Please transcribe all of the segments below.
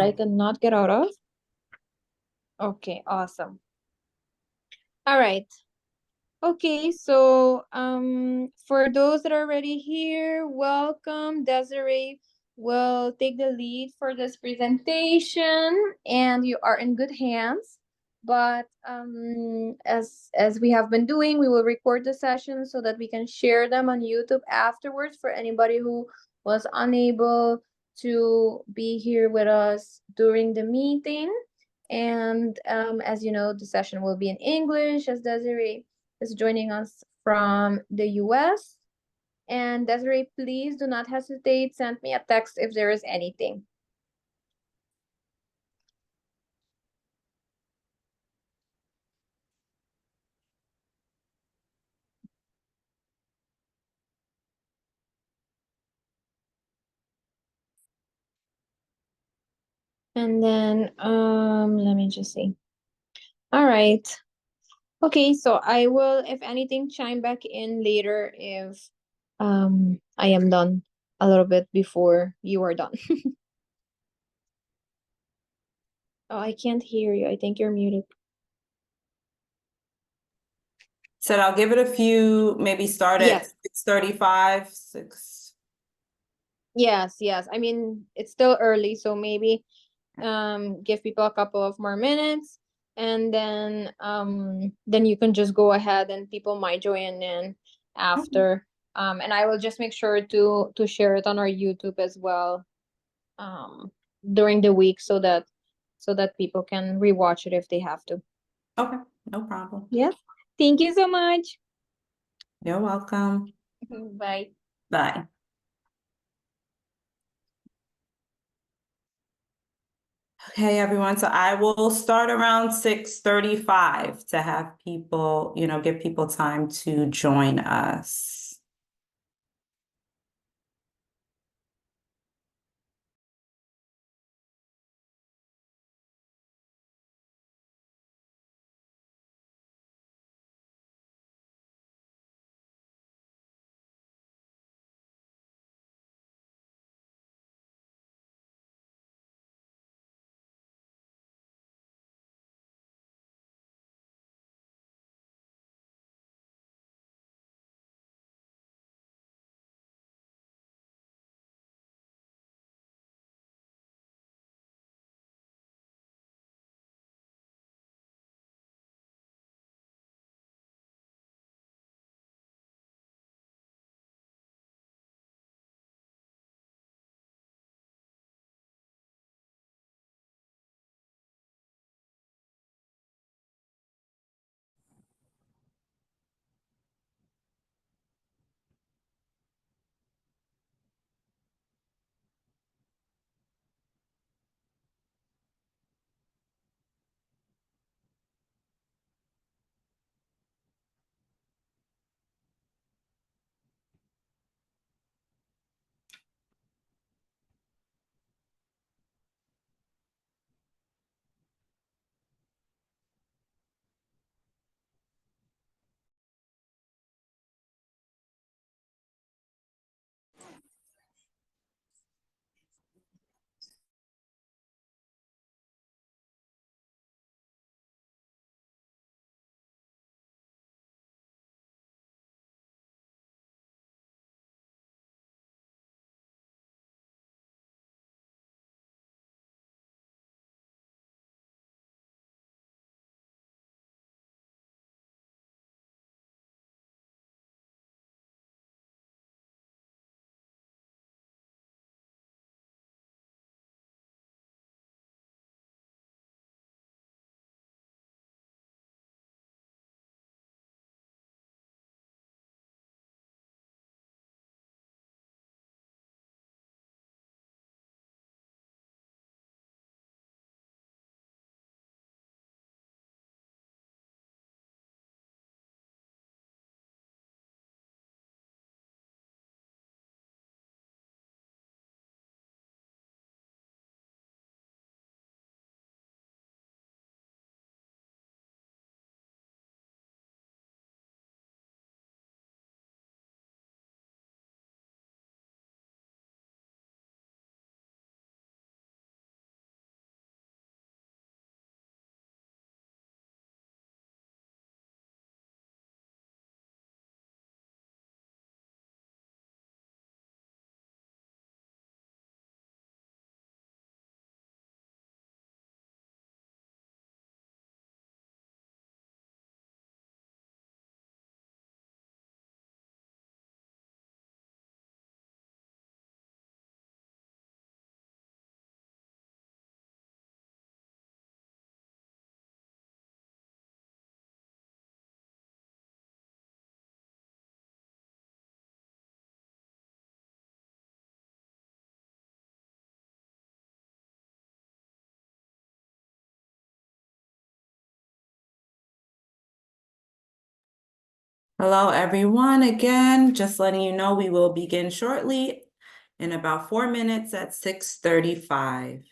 I cannot get out of. Okay, awesome. All right. Okay, so for those that are already here, welcome. Desiree will take the lead for this presentation, and you are in good hands. But as we have been doing, we will record the session so that we can share them on YouTube afterwards for anybody who was unable to be here with us during the meeting. And as you know, the session will be in English, as Desiree is joining us from the US. And Desiree, please do not hesitate. Send me a text if there is anything. And then let me just see. All right. Okay, so I will, if anything, chime back in later if I am done a little bit before you are done. Oh, I can't hear you. I think you're muted. Said I'll give it a few, maybe start at Yes. 6:35, 6. Yes, yes. I mean, it's still early, so maybe give people a couple of more minutes, and then you can just go ahead and people might join in after. And I will just make sure to share it on our YouTube as well um during the week so that people can rewatch it if they have to. Okay, no problem. Yeah. Thank you so much. You're welcome. Bye. Bye. Okay, everyone. So I will start around 6:35 to have people, give people time to join us. Hello, everyone. Again, just letting you know we will begin shortly in about 4 minutes at 6:35.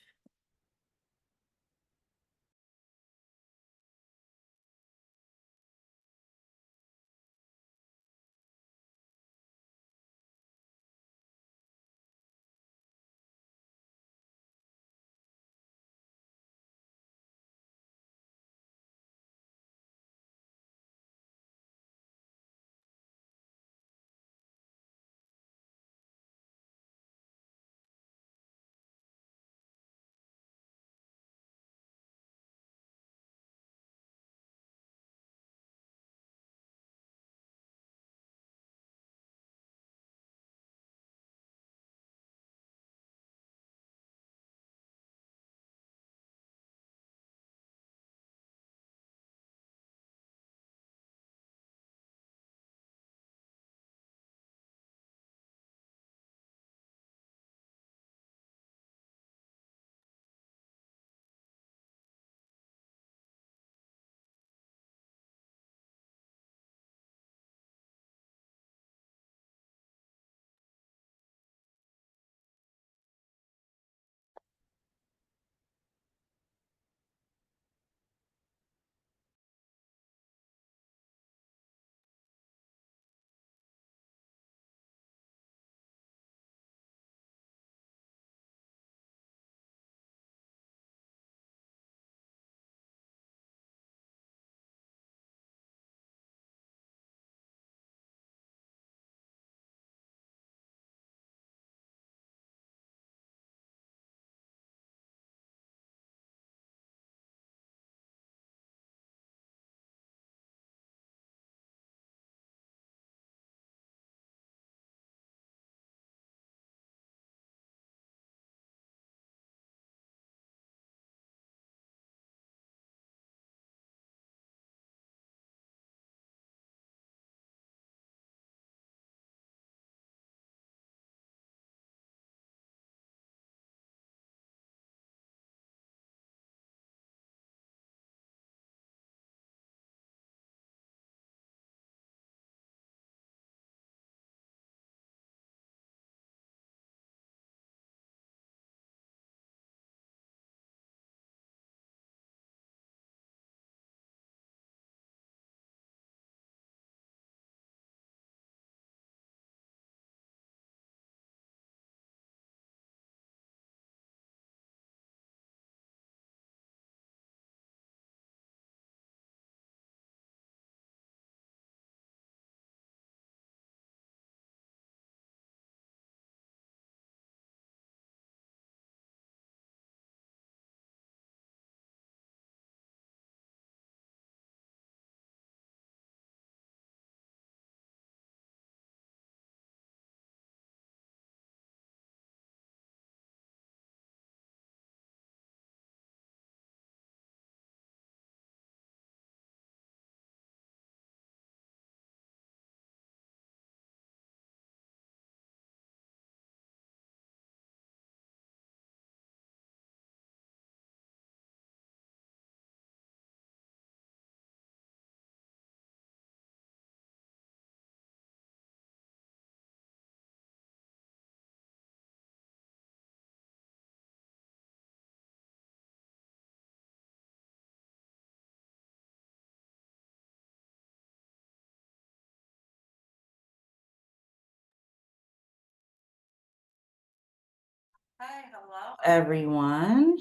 Hi, hello, everyone.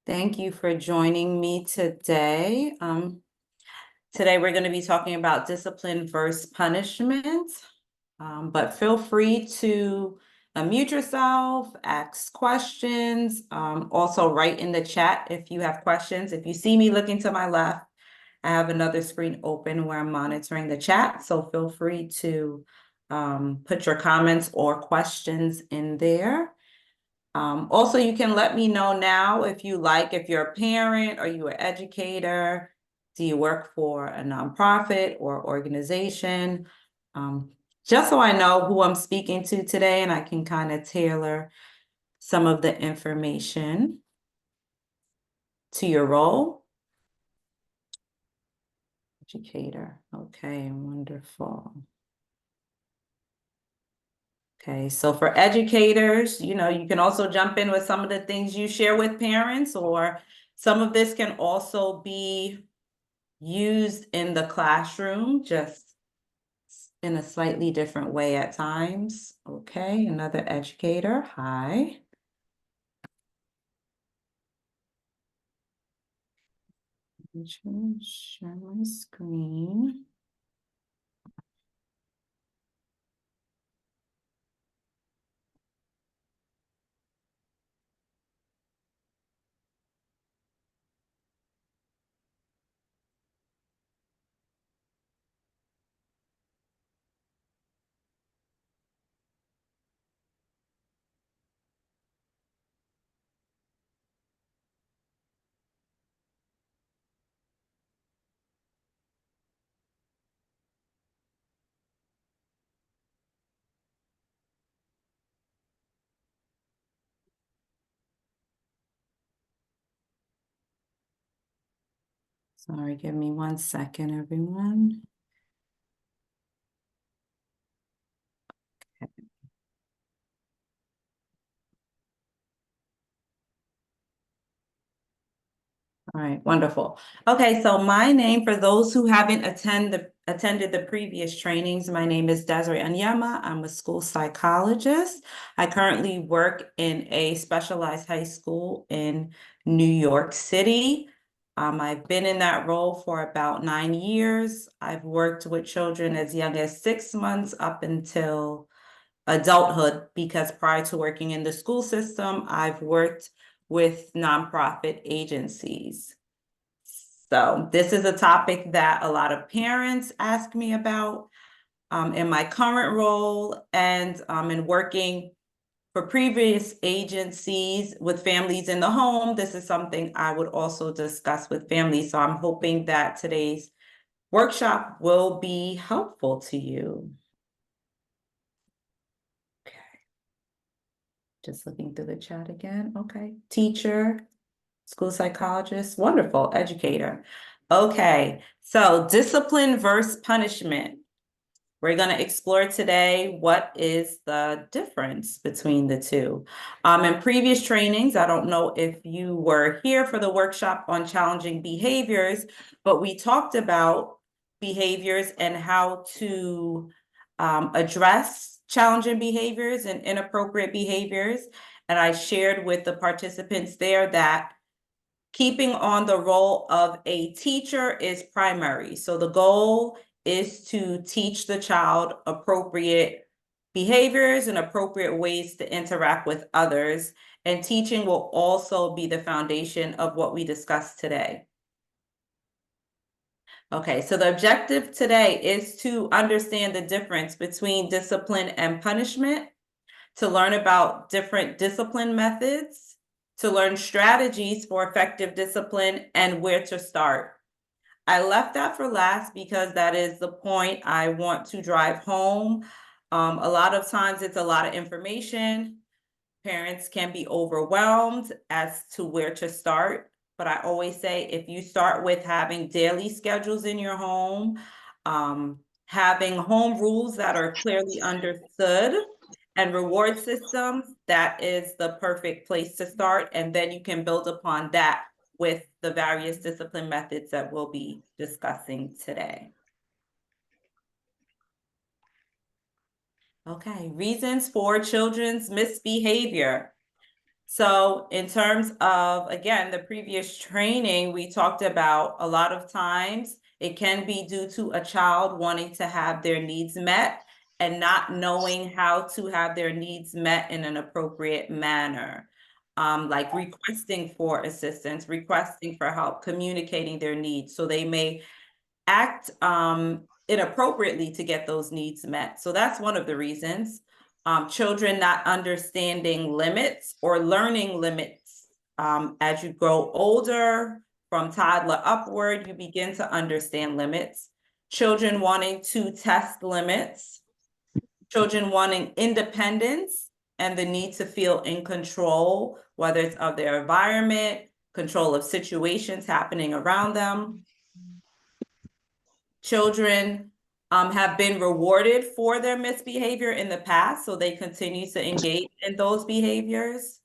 Thank you for joining me today. Today we're going to be talking about discipline versus punishment. But feel free to unmute yourself, ask questions. Also write in the chat if you have questions. If you see me looking to my left, I have another screen open where I'm monitoring the chat. So feel free to put your comments or questions in there. Also, you can let me know now if you like, if you're a parent or you an educator, do you work for a nonprofit or organization? Just so I know who I'm speaking to today and I can kind of tailor some of the information to your role. Educator. Okay, wonderful. Okay, so for educators, you know, you can also jump in with some of the things you share with parents, or some of this can also be used in the classroom, just in a slightly different way at times. Okay, another educator. Hi. Share my screen. Sorry, give me 1 second, everyone. All right, wonderful. Okay, so my name, for those who haven't attended the previous trainings, my name is Desiree Onyema. I'm a school psychologist. I currently work in a specialized high school in New York City. I've been in that role for about 9 years. I've worked with children as young as 6 months up until adulthood, because prior to working in the school system, I've worked with nonprofit agencies. So this is a topic that a lot of parents ask me about in my current role, and in working for previous agencies with families in the home. This is something I would also discuss with families. So I'm hoping that today's workshop will be helpful to you. Just looking through the chat again. Okay. Teacher, school psychologist, wonderful, educator. Okay, so discipline versus punishment. We're going to explore today what is the difference between the two. In previous trainings, I don't know if you were here for the workshop on challenging behaviors, but we talked about behaviors and how to address challenging behaviors and inappropriate behaviors. And I shared with the participants there that keeping on the role of a teacher is primary. So the goal is to teach the child appropriate behaviors and appropriate ways to interact with others. And teaching will also be the foundation of what we discussed today. Okay, so the objective today is to understand the difference between discipline and punishment, to learn about different discipline methods, to learn strategies for effective discipline, and where to start. I left that for last because that is the point I want to drive home. A lot of times it's a lot of information. Parents can be overwhelmed as to where to start. But I always say, if you start with having daily schedules in your home, having home rules that are clearly understood, and reward systems, that is the perfect place to start. And then you can build upon that with the various discipline methods that we'll be discussing today. Okay, reasons for children's misbehavior. So in terms of, again, the previous training, we talked about a lot of times it can be due to a child wanting to have their needs met and not knowing how to have their needs met in an appropriate manner. Like requesting for assistance, requesting for help, communicating their needs. So they may act inappropriately to get those needs met. So that's one of the reasons. Children not understanding limits or learning limits. As you grow older, from toddler upward, you begin to understand limits. Children wanting to test limits. Children wanting independence and the need to feel in control, whether it's of their environment, control of situations happening around them. children have been rewarded for their misbehavior in the past, so they continue to engage in those behaviors,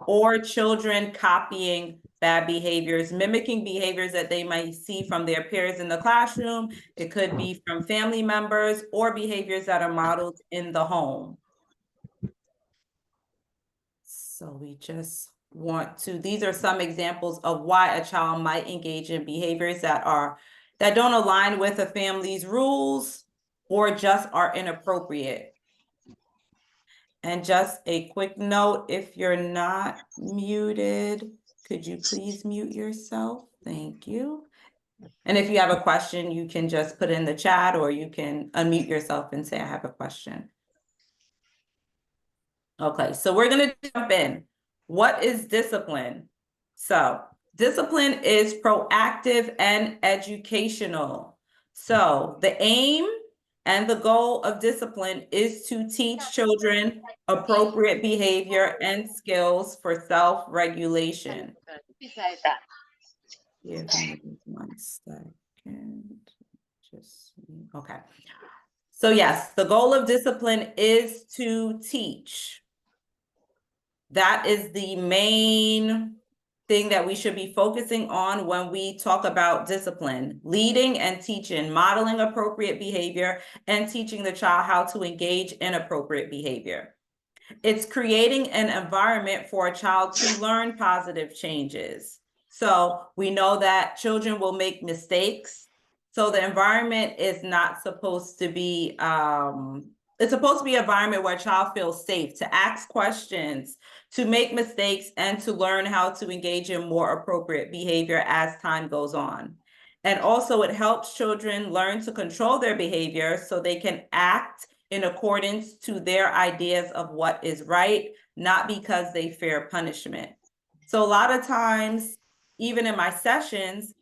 or children copying bad behaviors, mimicking behaviors that they might see from their peers in the classroom. It could be from family members or behaviors that are modeled in the home. So we just want to, these are some examples of why a child might engage in behaviors that don't align with a family's rules or just are inappropriate. And just a quick note, if you're not muted, could you please mute yourself? Thank you. And if you have a question, you can just put in the chat, or you can unmute yourself and say, I have a question. Okay, so we're going to jump in. What is discipline? So discipline is proactive and educational. So the aim and the goal of discipline is to teach children appropriate behavior and skills for self-regulation. Give me 1 second. Okay. So yes, the goal of discipline is to teach. That is the main thing that we should be focusing on when we talk about discipline: leading and teaching, modeling appropriate behavior, and teaching the child how to engage in appropriate behavior. It's creating an environment for a child to learn positive changes. So we know that children will make mistakes. So the environment is not supposed to be, it's supposed to be an environment where a child feels safe to ask questions, to make mistakes, and to learn how to engage in more appropriate behavior as time goes on. And also it helps children learn to control their behavior so they can act in accordance to their ideas of what is right, not because they fear punishment. So a lot of times, even in my sessions,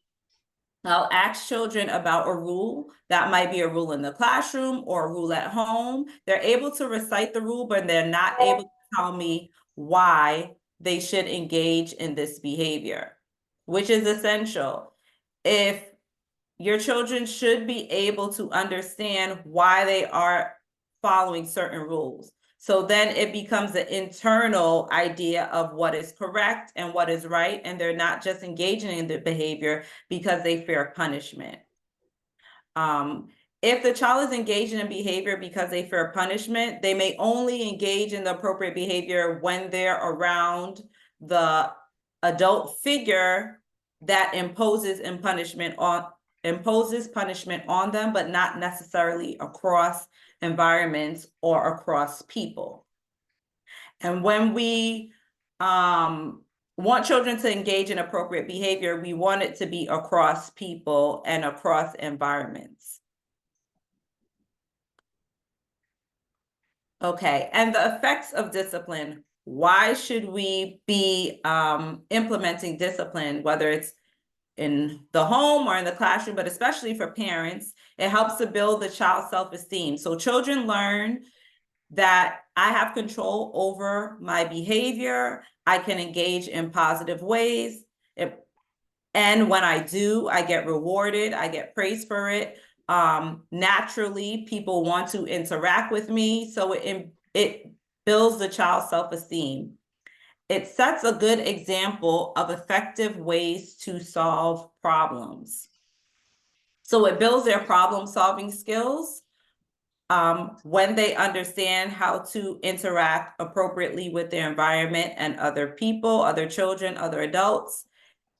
I'll ask children about a rule that might be a rule in the classroom or a rule at home. They're able to recite the rule, but they're not able to tell me why they should engage in this behavior, which is essential. If your children should be able to understand why they are following certain rules. So then it becomes an internal idea of what is correct and what is right, and they're not just engaging in the behavior because they fear punishment. If the child is engaging in behavior because they fear punishment, they may only engage in the appropriate behavior when they're around the adult figure that imposes punishment on them, but not necessarily across environments or across people. And when we want children to engage in appropriate behavior, we want it to be across people and across environments. Okay, and the effects of discipline. Why should we be implementing discipline, whether it's in the home or in the classroom, but especially for parents? It helps to build the child's self-esteem. So children learn that I have control over my behavior. I can engage in positive ways. And when I do, I get rewarded, I get praised for it. Naturally, people want to interact with me. So it builds the child's self-esteem. It sets a good example of effective ways to solve problems. So it builds their problem-solving skills. When they understand how to interact appropriately with their environment and other people, other children, other adults,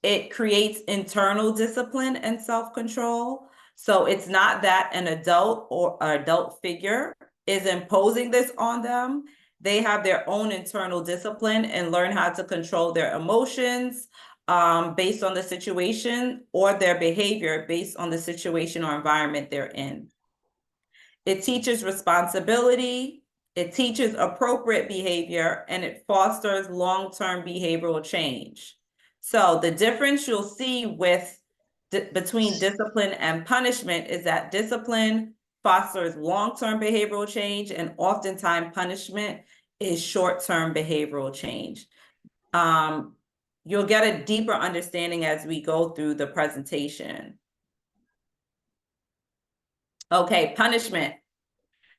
it creates internal discipline and self-control. So it's not that an adult or an adult figure is imposing this on them. They have their own internal discipline and learn how to control their emotions based on the situation, or their behavior based on the situation or environment they're in. It teaches responsibility, it teaches appropriate behavior, and it fosters long-term behavioral change. So the difference you'll see between discipline and punishment is that discipline fosters long-term behavioral change, and oftentimes punishment is short-term behavioral change. You'll get a deeper understanding as we go through the presentation. Okay, punishment.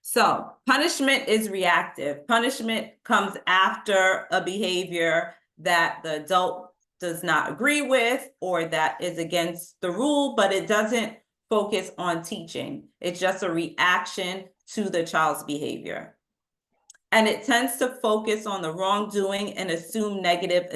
So punishment is reactive. Punishment comes after a behavior that the adult does not agree with or that is against the rule, but it doesn't focus on teaching. It's just a reaction to the child's behavior. And it tends to focus on the wrongdoing and assume negative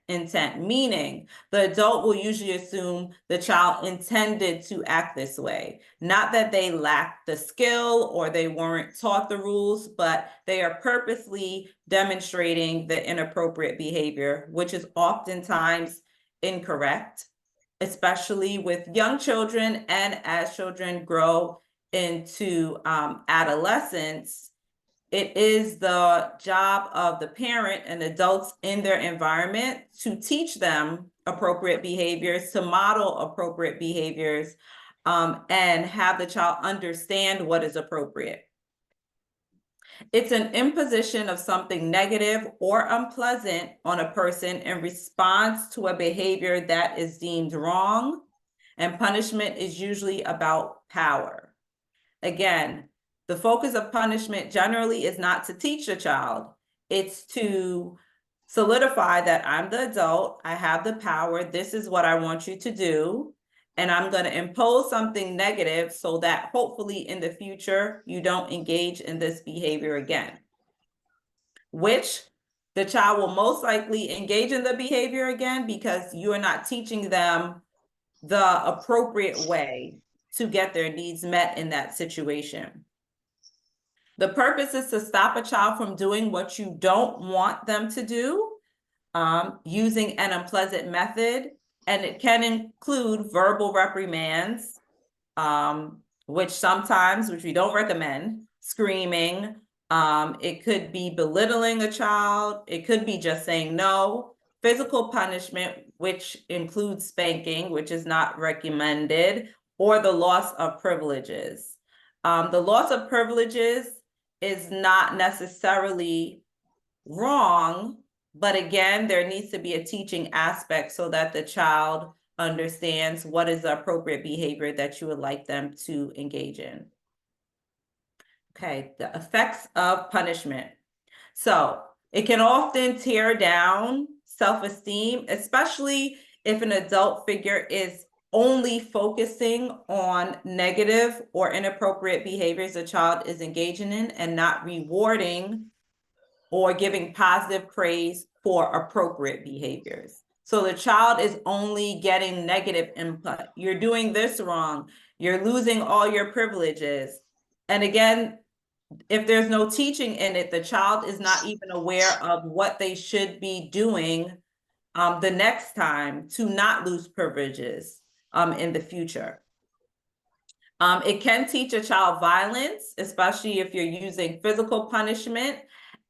intent, meaning the adult will usually assume the child intended to act this way. Not that they lacked the skill or they weren't taught the rules, but they are purposely demonstrating the inappropriate behavior, which is oftentimes incorrect, especially with young children and as children grow into adolescence. It is the job of the parent and adults in their environment to teach them appropriate behaviors, to model appropriate behaviors, and have the child understand what is appropriate. It's an imposition of something negative or unpleasant on a person in response to a behavior that is deemed wrong, and punishment is usually about power. Again, the focus of punishment generally is not to teach a child. It's to solidify that I'm the adult, I have the power, this is what I want you to do, and I'm going to impose something negative so that hopefully in the future you don't engage in this behavior again. Which the child will most likely engage in the behavior again because you are not teaching them the appropriate way to get their needs met in that situation. The purpose is to stop a child from doing what you don't want them to do, using an unpleasant method, and it can include verbal reprimands, which we don't recommend, screaming. It could be belittling a child. It could be just saying no. Physical punishment, which includes spanking, which is not recommended, or the loss of privileges. The loss of privileges is not necessarily wrong, but again, there needs to be a teaching aspect so that the child understands what is the appropriate behavior that you would like them to engage in. Okay, the effects of punishment. So it can often tear down self-esteem, especially if an adult figure is only focusing on negative or inappropriate behaviors a child is engaging in and not rewarding or giving positive praise for appropriate behaviors. So the child is only getting negative input. You're doing this wrong. You're losing all your privileges. And again, if there's no teaching in it, the child is not even aware of what they should be doing the next time to not lose privileges in the future. It can teach a child violence, especially if you're using physical punishment,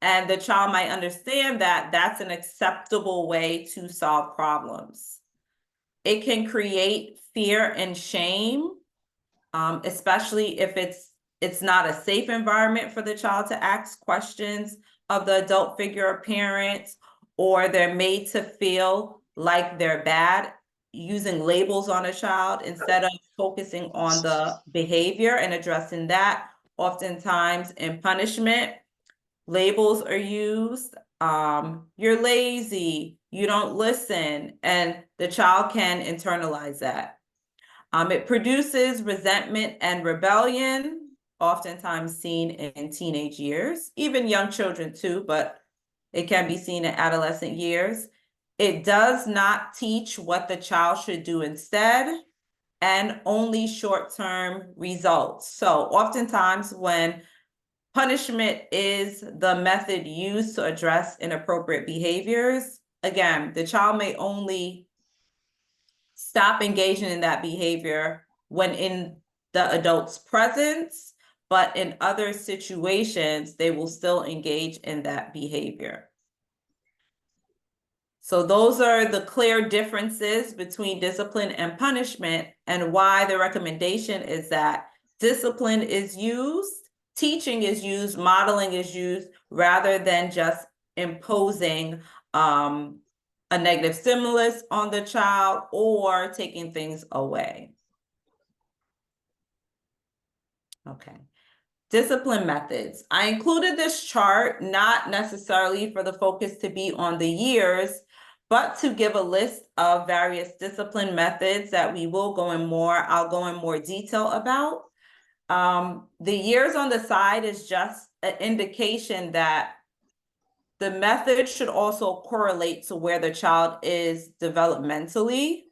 and the child might understand that that's an acceptable way to solve problems. It can create fear and shame, especially if it's not a safe environment for the child to ask questions of the adult figure or parents, or they're made to feel like they're bad, using labels on a child instead of focusing on the behavior and addressing that. Oftentimes in punishment, labels are used. You're lazy, you don't listen, and the child can internalize that. It produces resentment and rebellion, oftentimes seen in teenage years, even young children too, but it can be seen in adolescent years. It does not teach what the child should do instead, and only short-term results. So oftentimes when punishment is the method used to address inappropriate behaviors, again, the child may only stop engaging in that behavior when in the adult's presence, but in other situations, they will still engage in that behavior. So those are the clear differences between discipline and punishment, and why the recommendation is that discipline is used, teaching is used, modeling is used, rather than just imposing a negative stimulus on the child or taking things away. Okay. Discipline methods. I included this chart, not necessarily for the focus to be on the years, but to give a list of various discipline methods that I'll go in more detail about. The years on the side is just an indication that the method should also correlate to where the child is developmentally.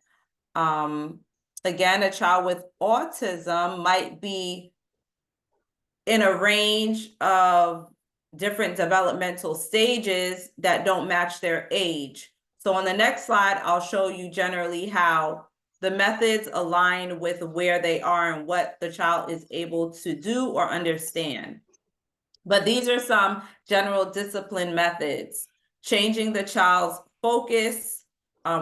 Again, a child with autism might be in a range of different developmental stages that don't match their age. So on the next slide, I'll show you generally how the methods align with where they are and what the child is able to do or understand. But these are some general discipline methods. Changing the child's focus,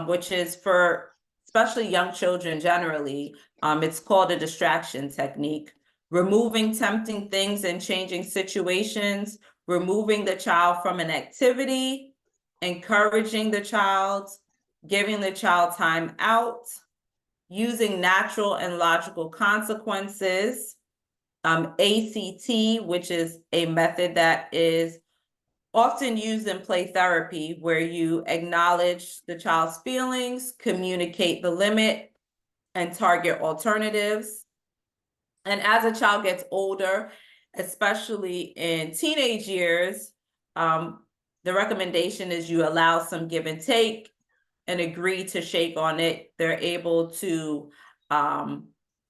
which is for especially young children generally, it's called a distraction technique. Removing tempting things and changing situations, removing the child from an activity, encouraging the child, giving the child time out, using natural and logical consequences, ACT, which is a method that is often used in play therapy, where you acknowledge the child's feelings, communicate the limit, and target alternatives. And as a child gets older, especially in teenage years, the recommendation is you allow some give and take and agree to shake on it. They're able to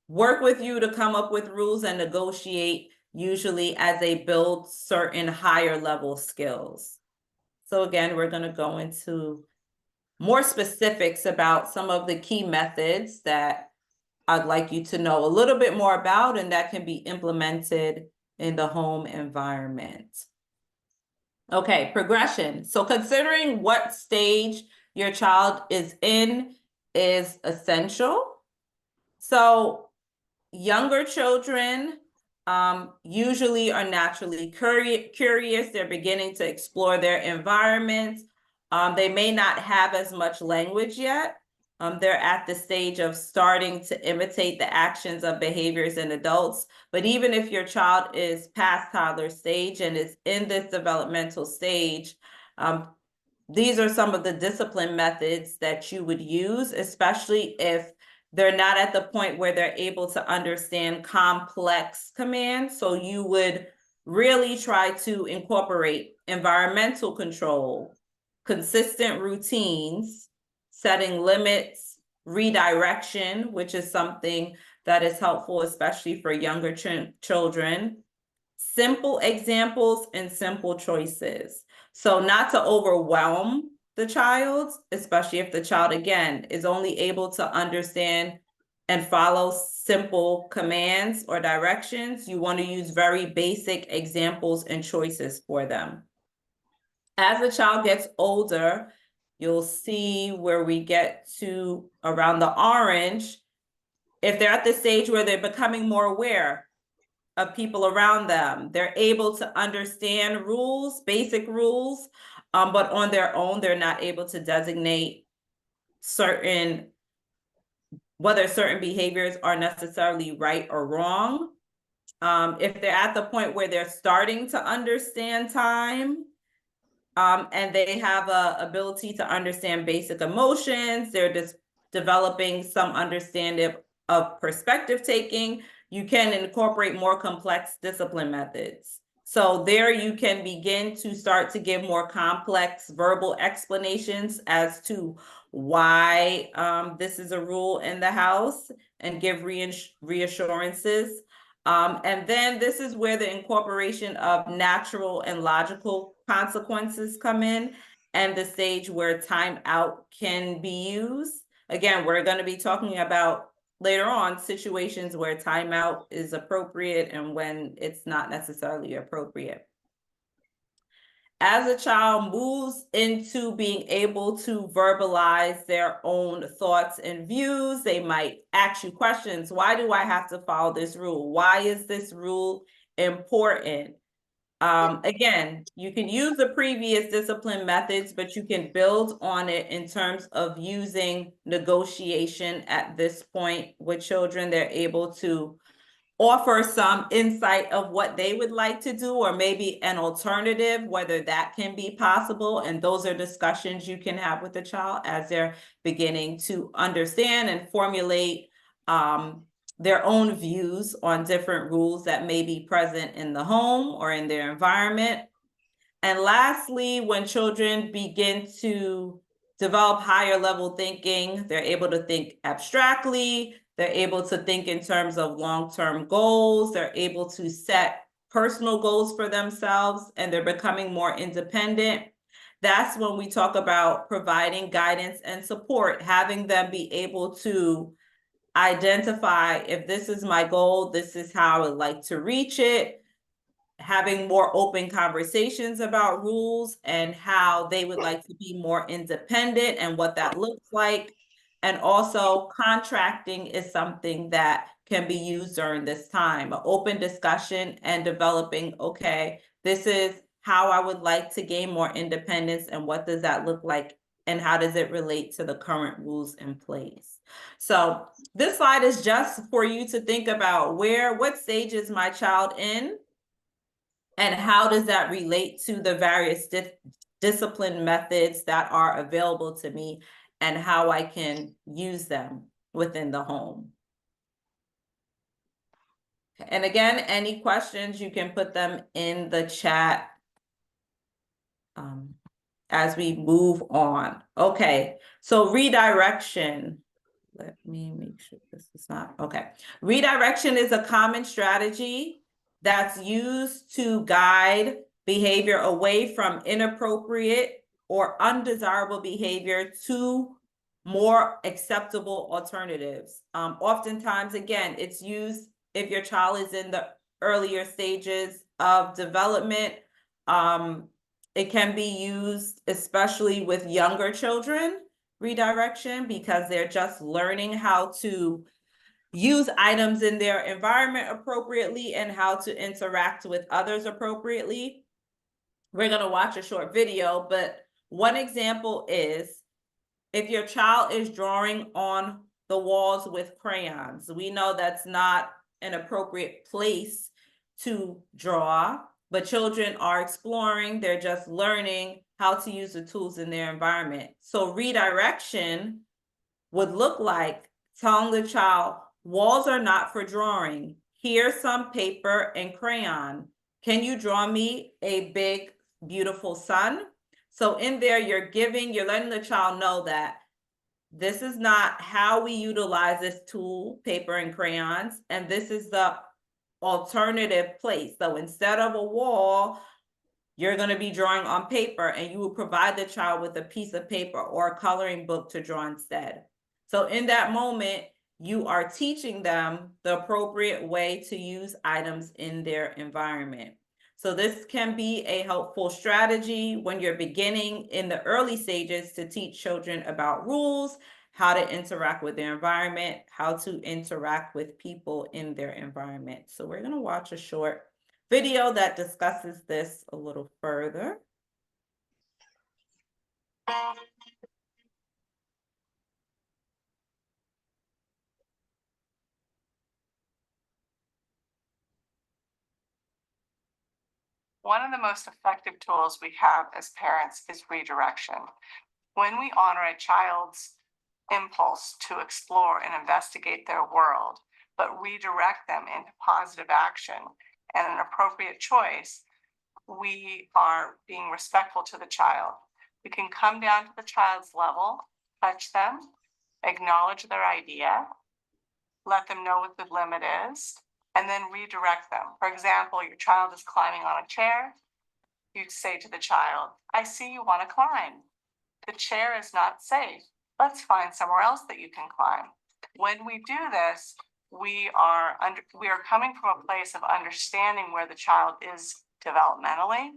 work with you to come up with rules and negotiate, usually as they build certain higher level skills. So again, we're going to go into more specifics about some of the key methods that I'd like you to know a little bit more about and that can be implemented in the home environment. Okay, progression. So considering what stage your child is in is essential. So younger children usually are naturally curious. They're beginning to explore their environment. They may not have as much language yet. They're at the stage of starting to imitate the actions of behaviors in adults. But even if your child is past toddler stage and is in this developmental stage, these are some of the discipline methods that you would use, especially if they're not at the point where they're able to understand complex commands. So you would really try to incorporate environmental control, consistent routines, setting limits, redirection, which is something that is helpful, especially for younger children, simple examples and simple choices. So not to overwhelm the child, especially if the child, again, is only able to understand and follow simple commands or directions. You want to use very basic examples and choices for them. As the child gets older, you'll see where we get to around the orange, if they're at the stage where they're becoming more aware of people around them, they're able to understand rules, basic rules, but on their own, they're not able to designate whether certain behaviors are necessarily right or wrong. If they're at the point where they're starting to understand time, and they have a ability to understand basic emotions, they're just developing some understanding of perspective taking, you can incorporate more complex discipline methods. So there you can begin to start to give more complex verbal explanations as to why this is a rule in the house and give reassurances. And then this is where the incorporation of natural and logical consequences come in, and the stage where timeout can be used. Again, we're going to be talking about later on situations where timeout is appropriate and when it's not necessarily appropriate. As a child moves into being able to verbalize their own thoughts and views, they might ask you questions. Why do I have to follow this rule? Why is this rule important? Again, you can use the previous discipline methods, but you can build on it in terms of using negotiation at this point with children. They're able to offer some insight of what they would like to do, or maybe an alternative, whether that can be possible. And those are discussions you can have with the child as they're beginning to understand and formulate their own views on different rules that may be present in the home or in their environment. And lastly, when children begin to develop higher level thinking, they're able to think abstractly, they're able to think in terms of long-term goals, they're able to set personal goals for themselves, and they're becoming more independent. That's when we talk about providing guidance and support, having them be able to identify, if this is my goal, this is how I would like to reach it, having more open conversations about rules and how they would like to be more independent and what that looks like. And also contracting is something that can be used during this time, an open discussion and developing, okay, this is how I would like to gain more independence, and what does that look like, and how does it relate to the current rules in place? So this slide is just for you to think about what stage is my child in, and how does that relate to the various discipline methods that are available to me, and how I can use them within the home. And again, any questions, you can put them in the chat as we move on. Okay, so redirection. Let me make sure this is not, okay. Redirection is a common strategy that's used to guide behavior away from inappropriate or undesirable behavior to more acceptable alternatives. Oftentimes, again, it's used if your child is in the earlier stages of development. It can be used especially with younger children, redirection, because they're just learning how to use items in their environment appropriately and how to interact with others appropriately. We're going to watch a short video, but one example is if your child is drawing on the walls with crayons. We know that's not an appropriate place to draw, but children are exploring, they're just learning how to use the tools in their environment. So redirection would look like telling the child, walls are not for drawing. Here's some paper and crayon. Can you draw me a big, beautiful sun? So in there, you're letting the child know that this is not how we utilize this tool, paper and crayons, and this is the alternative place. So instead of a wall, you're going to be drawing on paper, and you will provide the child with a piece of paper or a coloring book to draw instead. So in that moment, you are teaching them the appropriate way to use items in their environment. So this can be a helpful strategy when you're beginning in the early stages to teach children about rules, how to interact with their environment, how to interact with people in their environment. So we're going to watch a short video that discusses this a little further. One of the most effective tools we have as parents is redirection. When we honor a child's impulse to explore and investigate their world, but redirect them into positive action and an appropriate choice, we are being respectful to the child. We can come down to the child's level, touch them, acknowledge their idea, let them know what the limit is, and then redirect them. For example, your child is climbing on a chair. You'd say to the child, I see you want to climb. The chair is not safe. Let's find somewhere else that you can climb. When we do this, we are coming from a place of understanding where the child is developmentally,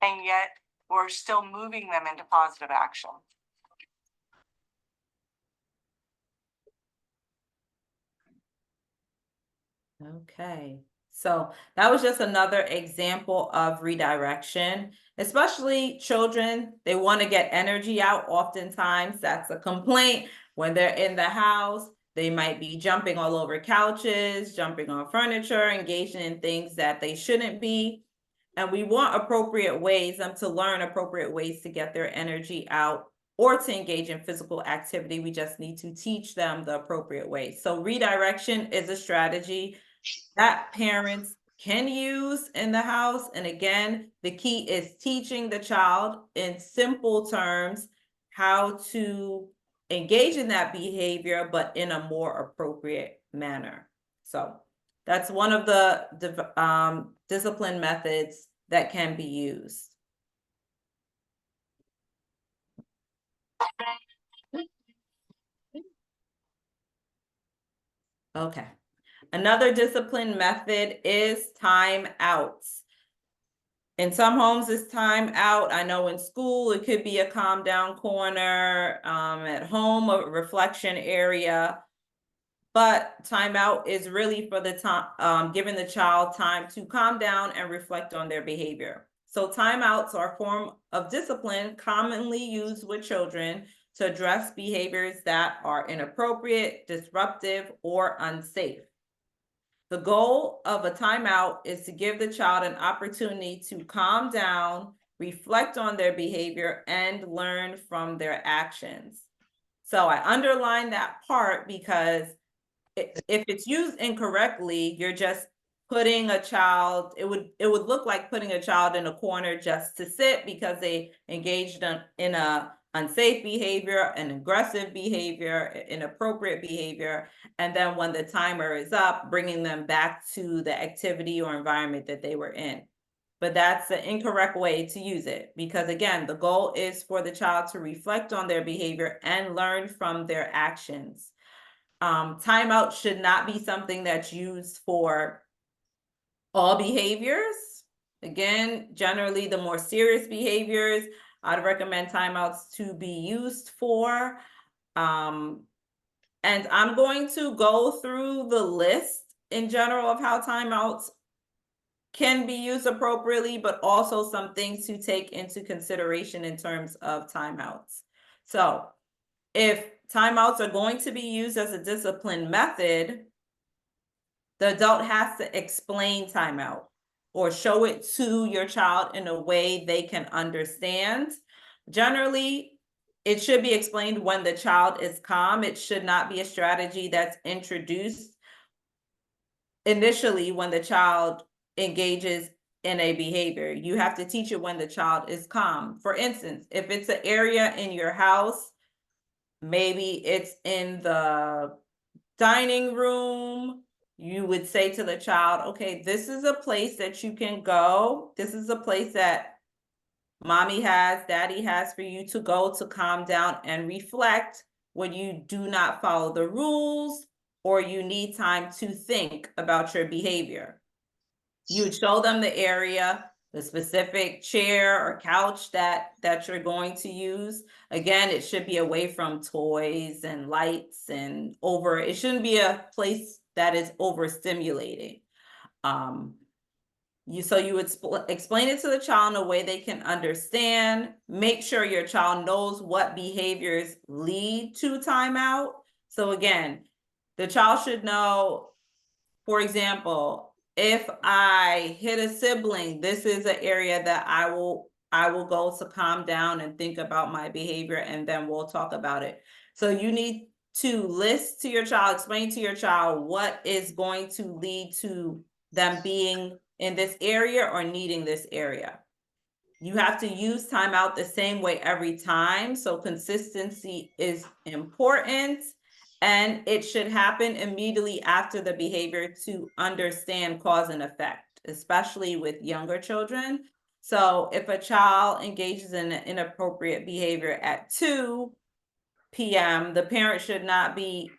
and yet we're still moving them into positive action. Okay, so that was just another example of redirection, especially children. They want to get energy out. Oftentimes that's a complaint when they're in the house. They might be jumping all over couches, jumping on furniture, engaging in things that they shouldn't be. And we want appropriate ways, to learn appropriate ways to get their energy out or to engage in physical activity. We just need to teach them the appropriate way. So redirection is a strategy that parents can use in the house. And again, the key is teaching the child in simple terms how to engage in that behavior, but in a more appropriate manner. So that's one of the discipline methods that can be used. Okay. Another discipline method is time outs. In some homes, it's time out. I know in school, it could be a calm down corner, at home, a reflection area. But timeout is really for the time, giving the child time to calm down and reflect on their behavior. So timeouts are a form of discipline commonly used with children to address behaviors that are inappropriate, disruptive, or unsafe. The goal of a timeout is to give the child an opportunity to calm down, reflect on their behavior, and learn from their actions. So I underline that part because if it's used incorrectly, you're just putting a child, it would look like putting a child in a corner just to sit because they engaged in a unsafe behavior, an aggressive behavior, inappropriate behavior. And then when the timer is up, bringing them back to the activity or environment that they were in. But that's the incorrect way to use it, because again, the goal is for the child to reflect on their behavior and learn from their actions. Timeout should not be something that's used for all behaviors. Again, generally the more serious behaviors, I'd recommend timeouts to be used for. And I'm going to go through the list in general of how timeouts can be used appropriately, but also some things to take into consideration in terms of timeouts. So if timeouts are going to be used as a discipline method, the adult has to explain timeout or show it to your child in a way they can understand. Generally, it should be explained when the child is calm. It should not be a strategy that's introduced initially when the child engages in a behavior. You have to teach it when the child is calm. For instance, if it's an area in your house, maybe it's in the dining room, you would say to the child, okay, this is a place that you can go. This is a place that mommy has, daddy has for you to go to calm down and reflect when you do not follow the rules or you need time to think about your behavior. You would show them the area, the specific chair or couch that you're going to use. Again, it should be away from toys and lights and it shouldn't be a place that is overstimulating. So you would explain it to the child in a way they can understand. Make sure your child knows what behaviors lead to timeout. So again, the child should know, for example, if I hit a sibling, this is an area that I will go to calm down and think about my behavior, and then we'll talk about it. So you need to list to your child, explain to your child what is going to lead to them being in this area or needing this area. You have to use timeout the same way every time. So consistency is important. And it should happen immediately after the behavior to understand cause and effect, especially with younger children. So if a child engages in inappropriate behavior at 2 p.m., the parent should not be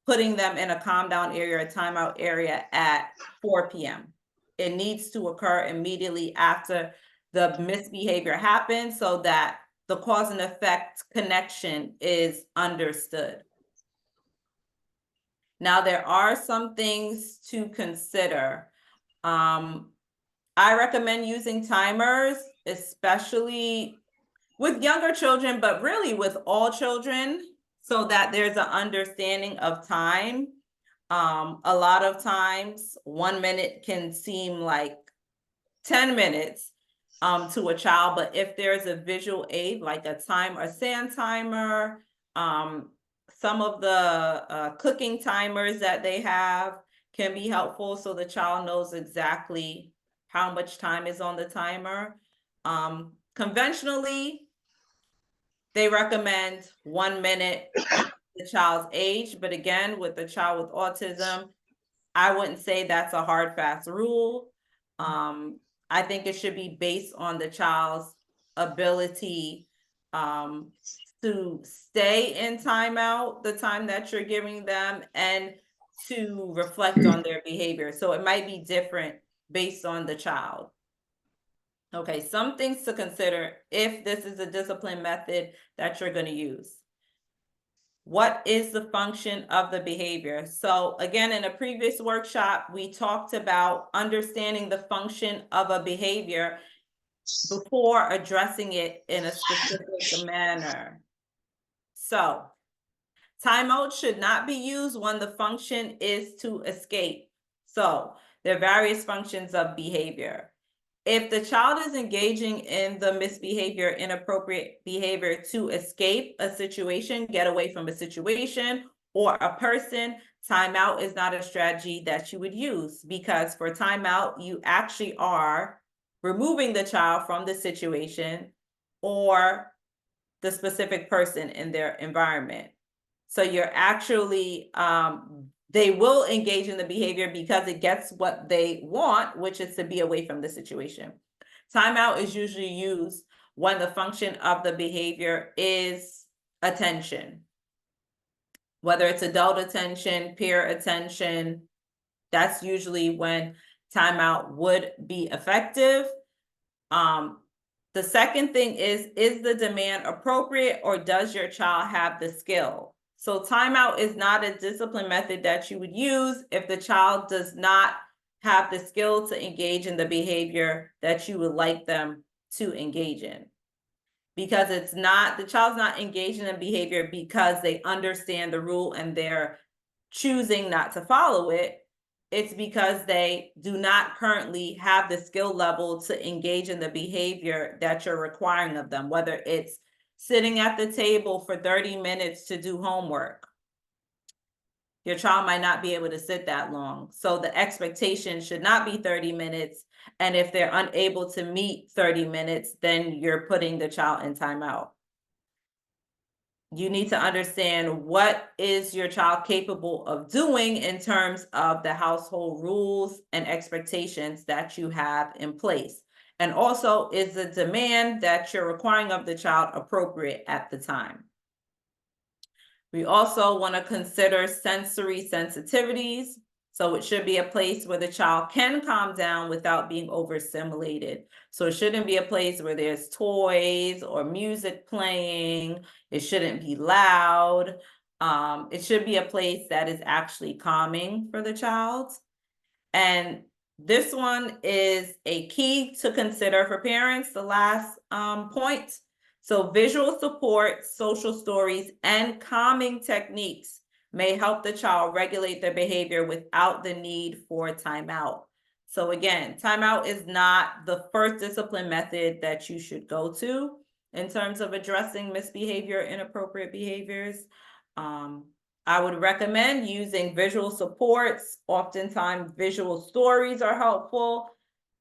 putting them in a calm down area or timeout area at 4 p.m. It needs to occur immediately after the misbehavior happens so that the cause and effect connection is understood. Now, there are some things to consider. I recommend using timers, especially with younger children, but really with all children. so that there's an understanding of time. A lot of times 1 minute can seem like 10 minutes to a child, but if there's a visual aid like a sand timer, some of the cooking timers that they have can be helpful, so the child knows exactly how much time is on the timer. Conventionally, they recommend 1 minute the child's age, but again, with the child with autism, I wouldn't say that's a hard, fast rule. I think it should be based on the child's ability to stay in timeout, the time that you're giving them, and to reflect on their behavior. So it might be different based on the child. Okay, some things to consider if this is a discipline method that you're going to use. What is the function of the behavior? So again, in a previous workshop, we talked about understanding the function of a behavior before addressing it in a specific manner. So timeout should not be used when the function is to escape. So there are various functions of behavior. If the child is engaging in the misbehavior, inappropriate behavior to escape a situation, get away from a situation or a person, timeout is not a strategy that you would use, because for timeout, you actually are removing the child from the situation or the specific person in their environment. So you're actually, they will engage in the behavior because it gets what they want, which is to be away from the situation. Timeout is usually used when the function of the behavior is attention. Whether it's adult attention, peer attention, that's usually when timeout would be effective. The second thing is the demand appropriate, or does your child have the skill? So timeout is not a discipline method that you would use if the child does not have the skill to engage in the behavior that you would like them to engage in. Because it's not, the child's not engaging in behavior because they understand the rule and they're choosing not to follow it. It's because they do not currently have the skill level to engage in the behavior that you're requiring of them, whether it's sitting at the table for 30 minutes to do homework. Your child might not be able to sit that long. So the expectation should not be 30 minutes. And if they're unable to meet 30 minutes, then you're putting the child in timeout. You need to understand what is your child capable of doing in terms of the household rules and expectations that you have in place. And also, is the demand that you're requiring of the child appropriate at the time? We also want to consider sensory sensitivities. So it should be a place where the child can calm down without being overstimulated. So it shouldn't be a place where there's toys or music playing. It shouldn't be loud. It should be a place that is actually calming for the child. And this one is a key to consider for parents, the last point. So visual support, social stories, and calming techniques may help the child regulate their behavior without the need for timeout. So again, timeout is not the first discipline method that you should go to in terms of addressing misbehavior, inappropriate behaviors. I would recommend using visual supports. Oftentimes, visual stories are helpful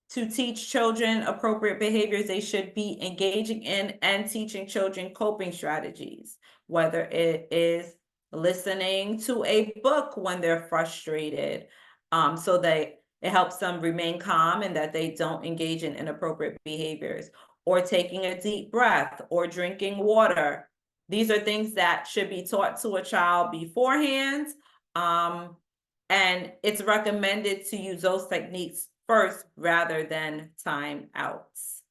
to teach children appropriate behaviors they should be engaging in, and teaching children coping strategies, whether it is listening to a book when they're frustrated, so that it helps them remain calm and that they don't engage in inappropriate behaviors, or taking a deep breath or drinking water. These are things that should be taught to a child beforehand, and it's recommended to use those techniques first rather than timeouts.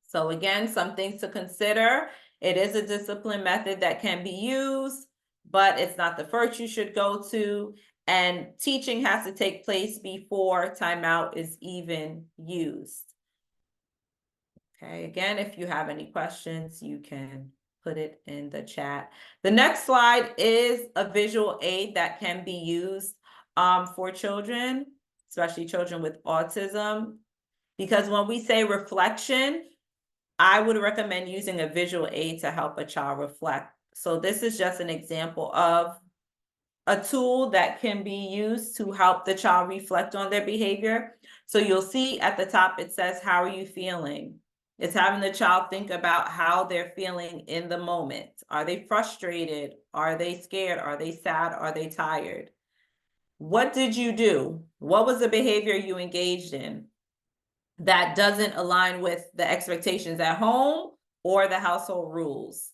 So again, some things to consider. It is a discipline method that can be used, but it's not the first you should go to. And teaching has to take place before timeout is even used. Okay, again, if you have any questions, you can put it in the chat. The next slide is a visual aid that can be used for children, especially children with autism. Because when we say reflection, I would recommend using a visual aid to help a child reflect. So this is just an example of a tool that can be used to help the child reflect on their behavior. So you'll see at the top, it says, how are you feeling? It's having the child think about how they're feeling in the moment. Are they frustrated? Are they scared? Are they sad? Are they tired? What did you do? What was the behavior you engaged in that doesn't align with the expectations at home or the household rules?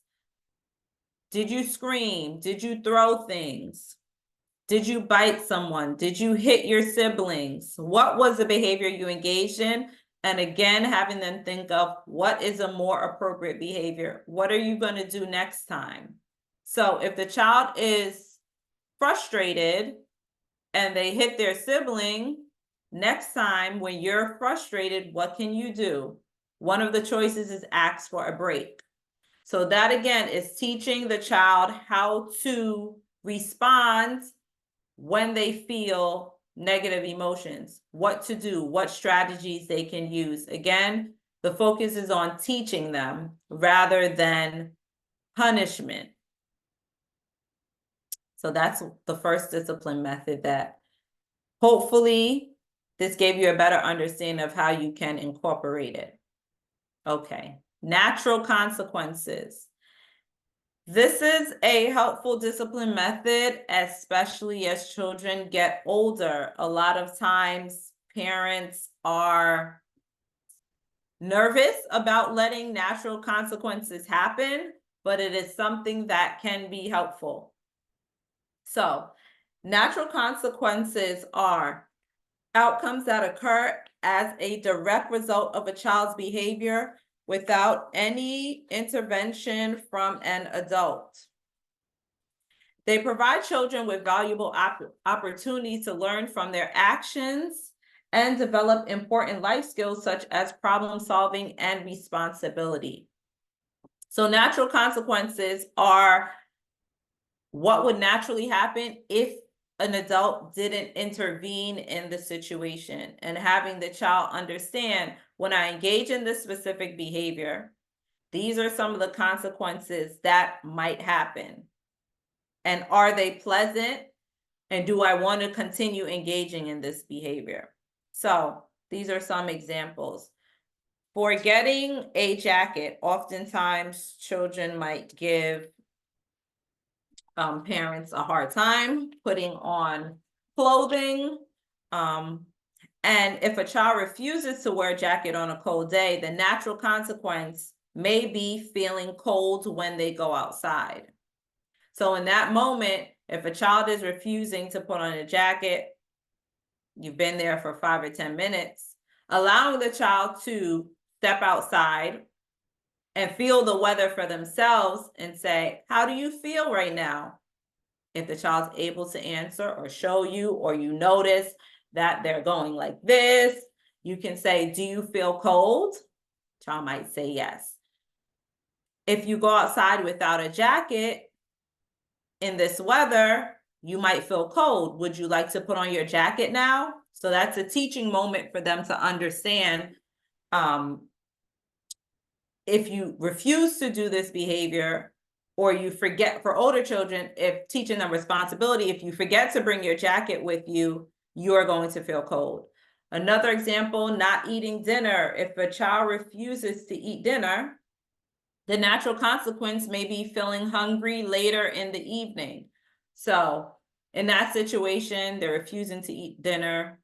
Did you scream? Did you throw things? Did you bite someone? Did you hit your siblings? What was the behavior you engaged in? And again, having them think of what is a more appropriate behavior? What are you going to do next time? So if the child is frustrated and they hit their sibling, next time when you're frustrated, what can you do? One of the choices is ask for a break. So that again is teaching the child how to respond when they feel negative emotions, what to do, what strategies they can use. Again, the focus is on teaching them rather than punishment. So that's the first discipline method that hopefully this gave you a better understanding of how you can incorporate it. Okay, natural consequences. This is a helpful discipline method, especially as children get older. A lot of times parents are nervous about letting natural consequences happen, but it is something that can be helpful. So, natural consequences are outcomes that occur as a direct result of a child's behavior without any intervention from an adult. They provide children with valuable opportunities to learn from their actions and develop important life skills such as problem solving and responsibility. So natural consequences are what would naturally happen if an adult didn't intervene in the situation, and having the child understand, when I engage in this specific behavior, these are some of the consequences that might happen. And are they pleasant? And do I want to continue engaging in this behavior? So these are some examples. For getting a jacket, oftentimes children might give parents a hard time putting on clothing. And if a child refuses to wear a jacket on a cold day, the natural consequence may be feeling cold when they go outside. So in that moment, if a child is refusing to put on a jacket, you've been there for 5 or 10 minutes, allowing the child to step outside and feel the weather for themselves and say, how do you feel right now? If the child's able to answer or show you, or you notice that they're going like this, you can say, do you feel cold? Child might say yes. If you go outside without a jacket in this weather, you might feel cold. Would you like to put on your jacket now? So that's a teaching moment for them to understand. If you refuse to do this behavior, or you forget, for older children, if teaching them responsibility, if you forget to bring your jacket with you, you're going to feel cold. Another example, not eating dinner. If a child refuses to eat dinner, the natural consequence may be feeling hungry later in the evening. So in that situation, they're refusing to eat dinner,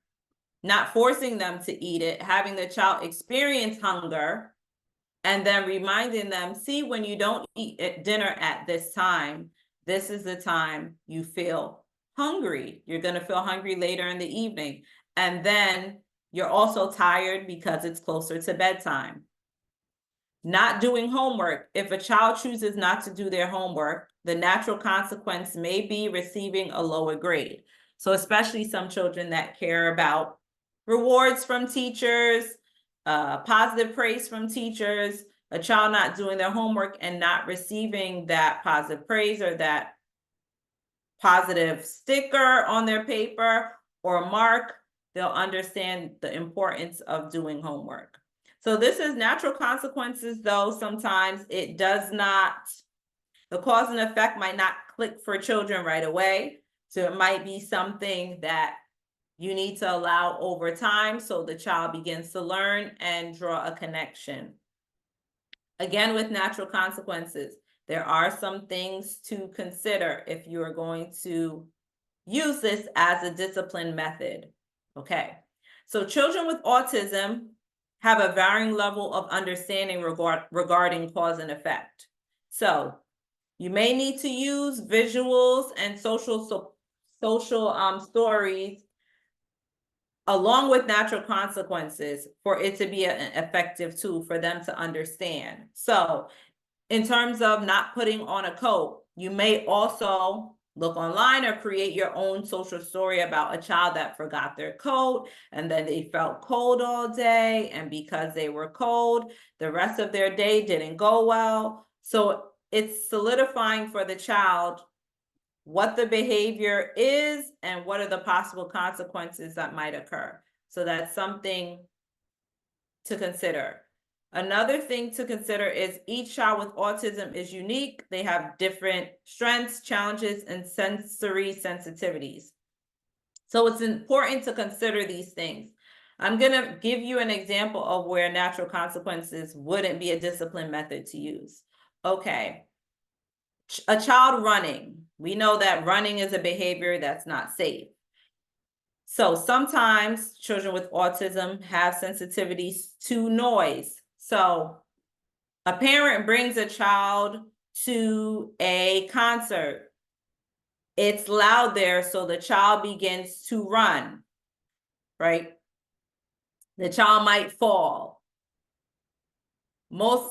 not forcing them to eat it, having the child experience hunger, and then reminding them, see, when you don't eat dinner at this time, this is the time you feel hungry. You're going to feel hungry later in the evening. And then you're also tired because it's closer to bedtime. Not doing homework. If a child chooses not to do their homework, the natural consequence may be receiving a lower grade. So especially some children that care about rewards from teachers, positive praise from teachers, a child not doing their homework and not receiving that positive praise or that positive sticker on their paper or mark, they'll understand the importance of doing homework. So this is natural consequences, though sometimes it does not, the cause and effect might not click for children right away. So it might be something that you need to allow over time so the child begins to learn and draw a connection. Again, with natural consequences, there are some things to consider if you are going to use this as a discipline method. Okay, so children with autism have a varying level of understanding regarding cause and effect. So you may need to use visuals and social stories along with natural consequences for it to be an effective tool for them to understand. So in terms of not putting on a coat, you may also look online or create your own social story about a child that forgot their coat and then they felt cold all day. And because they were cold, the rest of their day didn't go well. So it's solidifying for the child what the behavior is and what are the possible consequences that might occur. So that's something to consider. Another thing to consider is each child with autism is unique. They have different strengths, challenges, and sensory sensitivities. So it's important to consider these things. I'm going to give you an example of where natural consequences wouldn't be a discipline method to use. Okay. A child running. We know that running is a behavior that's not safe. So sometimes children with autism have sensitivities to noise. So a parent brings a child to a concert. It's loud there, so the child begins to run, right? The child might fall.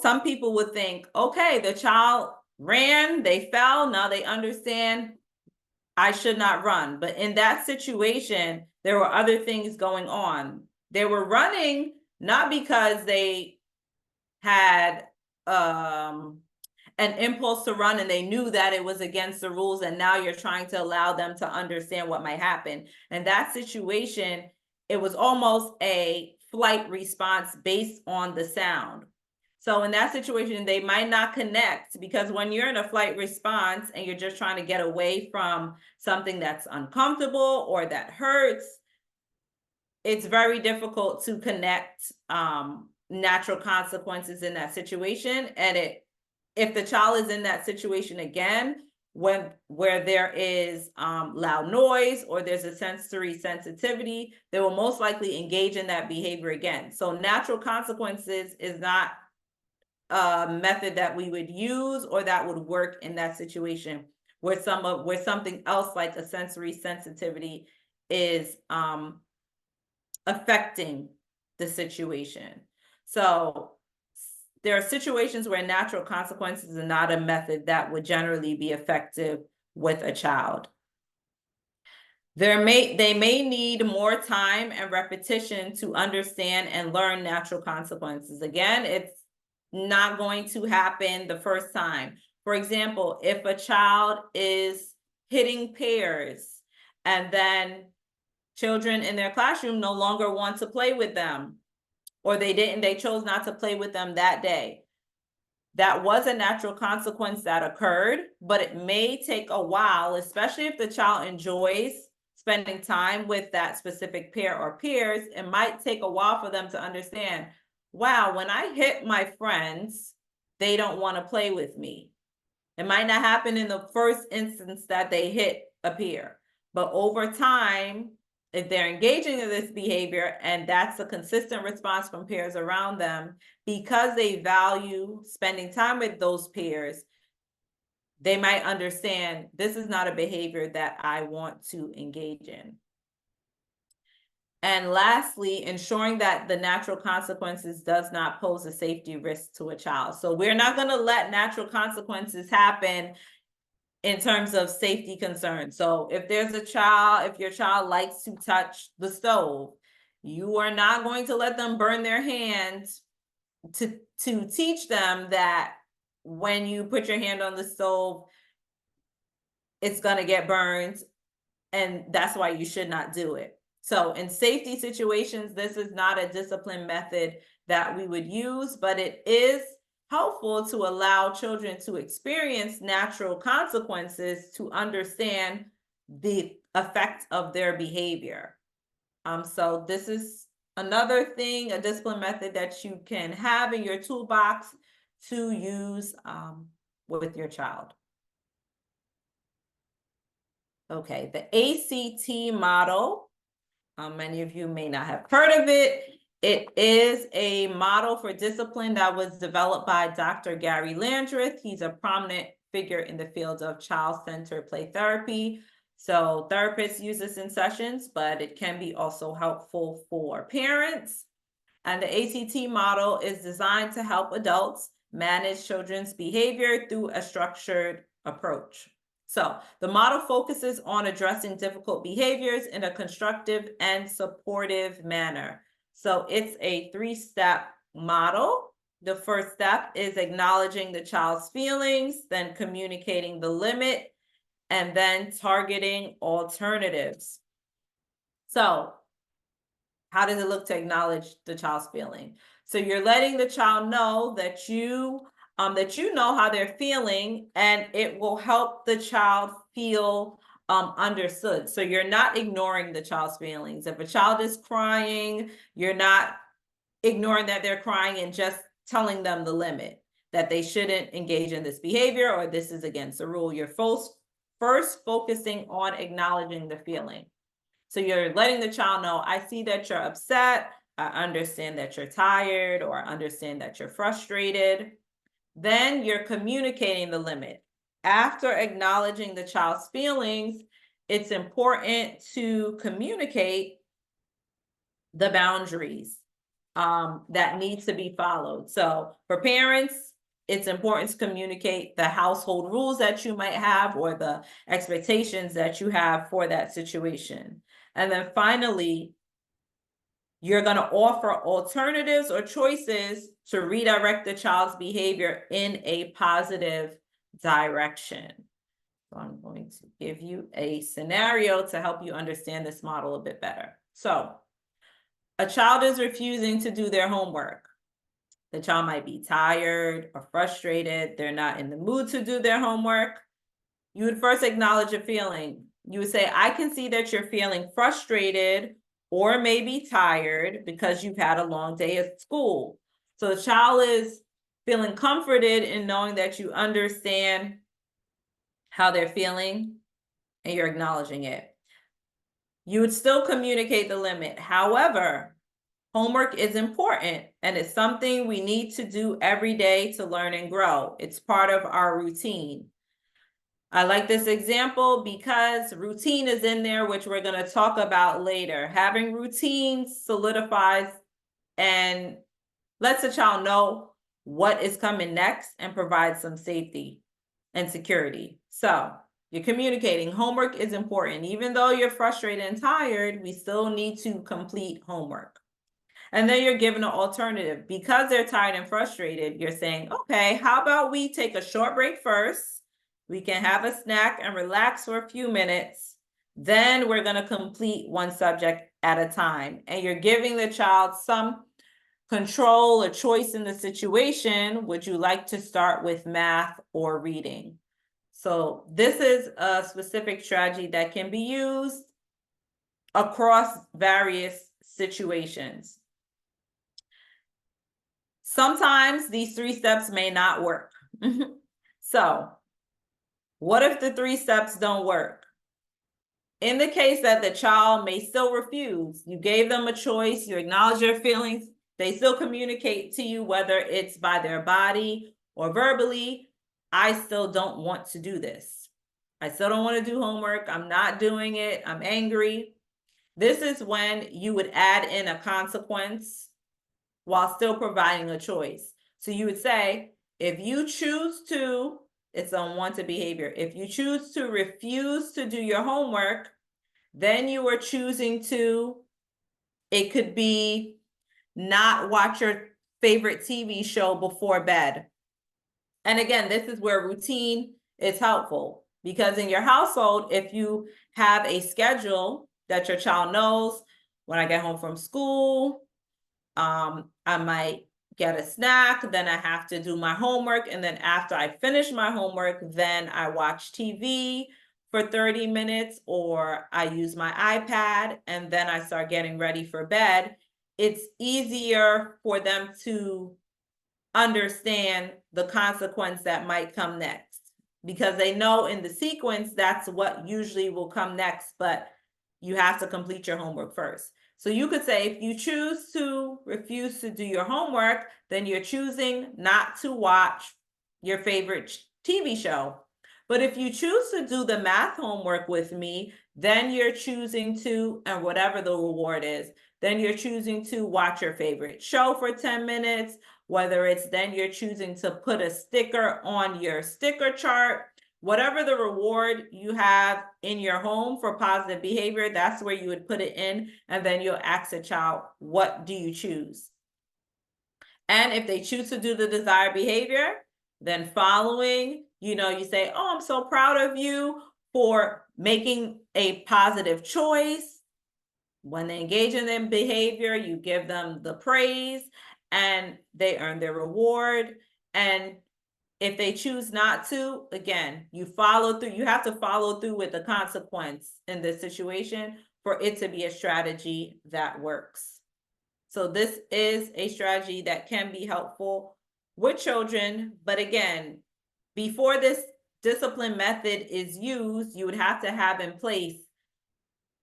Some people would think, okay, the child ran, they fell, now they understand I should not run. But in that situation, there were other things going on. They were running not because they had an impulse to run and they knew that it was against the rules, and now you're trying to allow them to understand what might happen. In that situation, it was almost a flight response based on the sound. So in that situation, they might not connect, because when you're in a flight response and you're just trying to get away from something that's uncomfortable or that hurts, it's very difficult to connect natural consequences in that situation. And if the child is in that situation again, where there is loud noise or there's a sensory sensitivity, they will most likely engage in that behavior again. So natural consequences is not a method that we would use or that would work in that situation where something else like a sensory sensitivity is affecting the situation. So there are situations where natural consequences are not a method that would generally be effective with a child. They may need more time and repetition to understand and learn natural consequences. Again, it's not going to happen the first time. For example, if a child is hitting peers and then children in their classroom no longer want to play with them, or they chose not to play with them that day, that was a natural consequence that occurred, but it may take a while, especially if the child enjoys spending time with that specific peer or peers. It might take a while for them to understand, wow, when I hit my friends, they don't want to play with me. It might not happen in the first instance that they hit a peer, but over time, if they're engaging in this behavior and that's a consistent response from peers around them, because they value spending time with those peers, they might understand this is not a behavior that I want to engage in. And lastly, ensuring that the natural consequences does not pose a safety risk to a child. So we're not going to let natural consequences happen in terms of safety concerns. So if your child likes to touch the stove, you are not going to let them burn their hands to teach them that when you put your hand on the stove, it's going to get burned, and that's why you should not do it. So in safety situations, this is not a discipline method that we would use, but it is helpful to allow children to experience natural consequences to understand the effect of their behavior. So this is another thing, a discipline method that you can have in your toolbox to use with your child. Okay, the ACT model, many of you may not have heard of it. It is a model for discipline that was developed by Dr. Gary Landreth. He's a prominent figure in the field of child-centered play therapy. So therapists use this in sessions, but it can be also helpful for parents. And the ACT model is designed to help adults manage children's behavior through a structured approach. So the model focuses on addressing difficult behaviors in a constructive and supportive manner. So it's a 3-step model. The first step is acknowledging the child's feelings, then communicating the limit, and then targeting alternatives. So how does it look to acknowledge the child's feeling? So you're letting the child know that you know how they're feeling, and it will help the child feel understood. So you're not ignoring the child's feelings. If a child is crying, you're not ignoring that they're crying and just telling them the limit, that they shouldn't engage in this behavior or this is against the rule. You're first focusing on acknowledging the feeling. So you're letting the child know, I see that you're upset, I understand that you're tired, or I understand that you're frustrated. Then you're communicating the limit. After acknowledging the child's feelings, it's important to communicate the boundaries that need to be followed. So for parents, it's important to communicate the household rules that you might have or the expectations that you have for that situation. And then finally, you're going to offer alternatives or choices to redirect the child's behavior in a positive direction. So I'm going to give you a scenario to help you understand this model a bit better. So a child is refusing to do their homework. The child might be tired or frustrated. They're not in the mood to do their homework. You would first acknowledge a feeling. You would say, I can see that you're feeling frustrated or maybe tired because you've had a long day at school. So the child is feeling comforted in knowing that you understand how they're feeling and you're acknowledging it. You would still communicate the limit. However, homework is important and it's something we need to do every day to learn and grow. It's part of our routine. I like this example because routine is in there, which we're going to talk about later. Having routine solidifies and lets the child know what is coming next and provides some safety and security. So you're communicating homework is important. Even though you're frustrated and tired, we still need to complete homework. And then you're given an alternative. Because they're tired and frustrated, you're saying, okay, how about we take a short break first? We can have a snack and relax for a few minutes. Then we're going to complete one subject at a time. And you're giving the child some control or choice in the situation. Would you like to start with math or reading? So this is a specific strategy that can be used across various situations. Sometimes these 3 steps may not work. So what if the 3 steps don't work? In the case that the child may still refuse, you gave them a choice, you acknowledge their feelings, they still communicate to you, whether it's by their body or verbally, I still don't want to do this. I still don't want to do homework. I'm not doing it. I'm angry. This is when you would add in a consequence while still providing a choice. So you would say, if you choose to, it's unwanted behavior. If you choose to refuse to do your homework, then you are choosing to, it could be not watch your favorite TV show before bed. And again, this is where routine is helpful, because in your household, if you have a schedule that your child knows, when I get home from school, I might get a snack, then I have to do my homework, and then after I finish my homework, then I watch TV for 30 minutes, or I use my iPad, and then I start getting ready for bed. It's easier for them to understand the consequence that might come next, because they know in the sequence that's what usually will come next, but you have to complete your homework first. So you could say, if you choose to refuse to do your homework, then you're choosing not to watch your favorite TV show. But if you choose to do the math homework with me, then you're choosing to, and whatever the reward is, then you're choosing to watch your favorite show for 10 minutes, whether it's then you're choosing to put a sticker on your sticker chart. Whatever the reward you have in your home for positive behavior, that's where you would put it in, and then you'll ask a child, what do you choose? And if they choose to do the desired behavior, then following, you say, oh, I'm so proud of you for making a positive choice. When they engage in their behavior, you give them the praise and they earn their reward. And if they choose not to, again, you follow through. You have to follow through with the consequence in this situation for it to be a strategy that works. So this is a strategy that can be helpful with children. But again, before this discipline method is used, you would have to have in place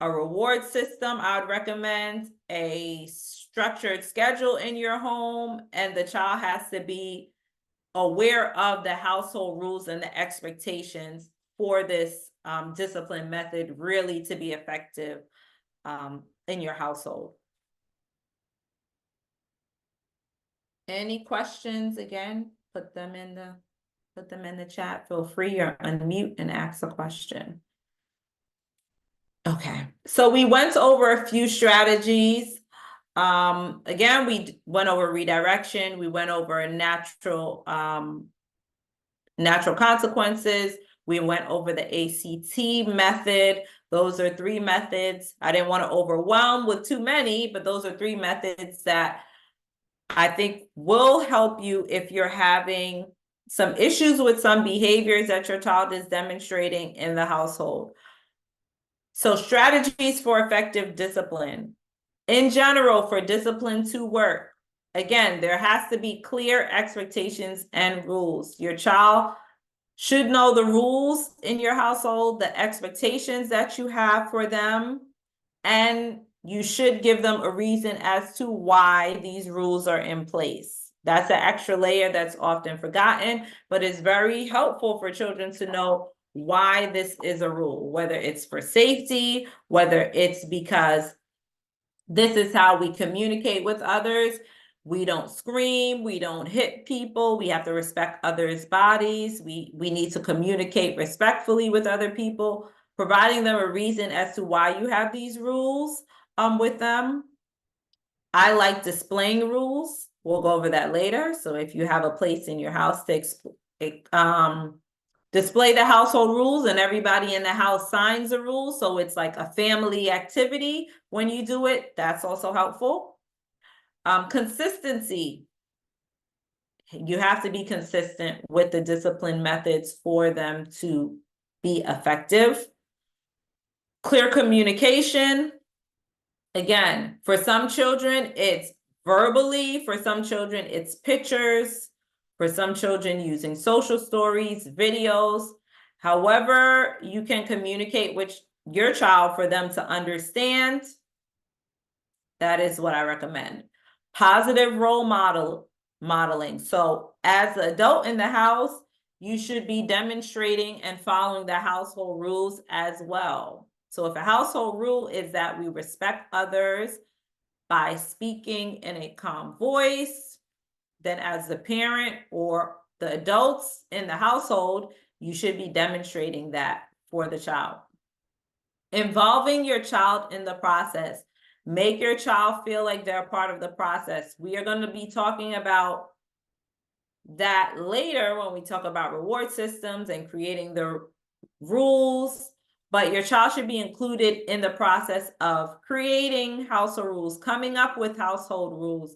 a reward system. I would recommend a structured schedule in your home, and the child has to be aware of the household rules and the expectations for this discipline method really to be effective in your household. Any questions? Again, put them in the chat. Feel free or unmute and ask a question. Okay, so we went over a few strategies. Again, we went over redirection. We went over natural consequences. We went over the ACT method. Those are 3 methods. I didn't want to overwhelm with too many, but those are 3 methods that I think will help you if you're having some issues with some behaviors that your child is demonstrating in the household. So strategies for effective discipline. In general, for discipline to work, again, there has to be clear expectations and rules. Your child should know the rules in your household, the expectations that you have for them, and you should give them a reason as to why these rules are in place. That's an extra layer that's often forgotten, but it's very helpful for children to know why this is a rule, whether it's for safety, whether it's because this is how we communicate with others. We don't scream, we don't hit people, we have to respect others' bodies, we need to communicate respectfully with other people, providing them a reason as to why you have these rules with them. I like displaying rules. We'll go over that later. So if you have a place in your house to display the household rules, and everybody in the house signs the rules, so it's like a family activity when you do it, that's also helpful. Consistency. You have to be consistent with the discipline methods for them to be effective. Clear communication. Again, for some children, it's verbally. For some children, it's pictures. For some children, using social stories, videos. However you can communicate with your child for them to understand, that is what I recommend. Positive role modeling. So as an adult in the house, you should be demonstrating and following the household rules as well. So if a household rule is that we respect others by speaking in a calm voice, then as the parent or the adults in the household, you should be demonstrating that for the child. Involving your child in the process. Make your child feel like they're a part of the process. We are going to be talking about that later when we talk about reward systems and creating the rules, but your child should be included in the process of creating household rules, coming up with household rules.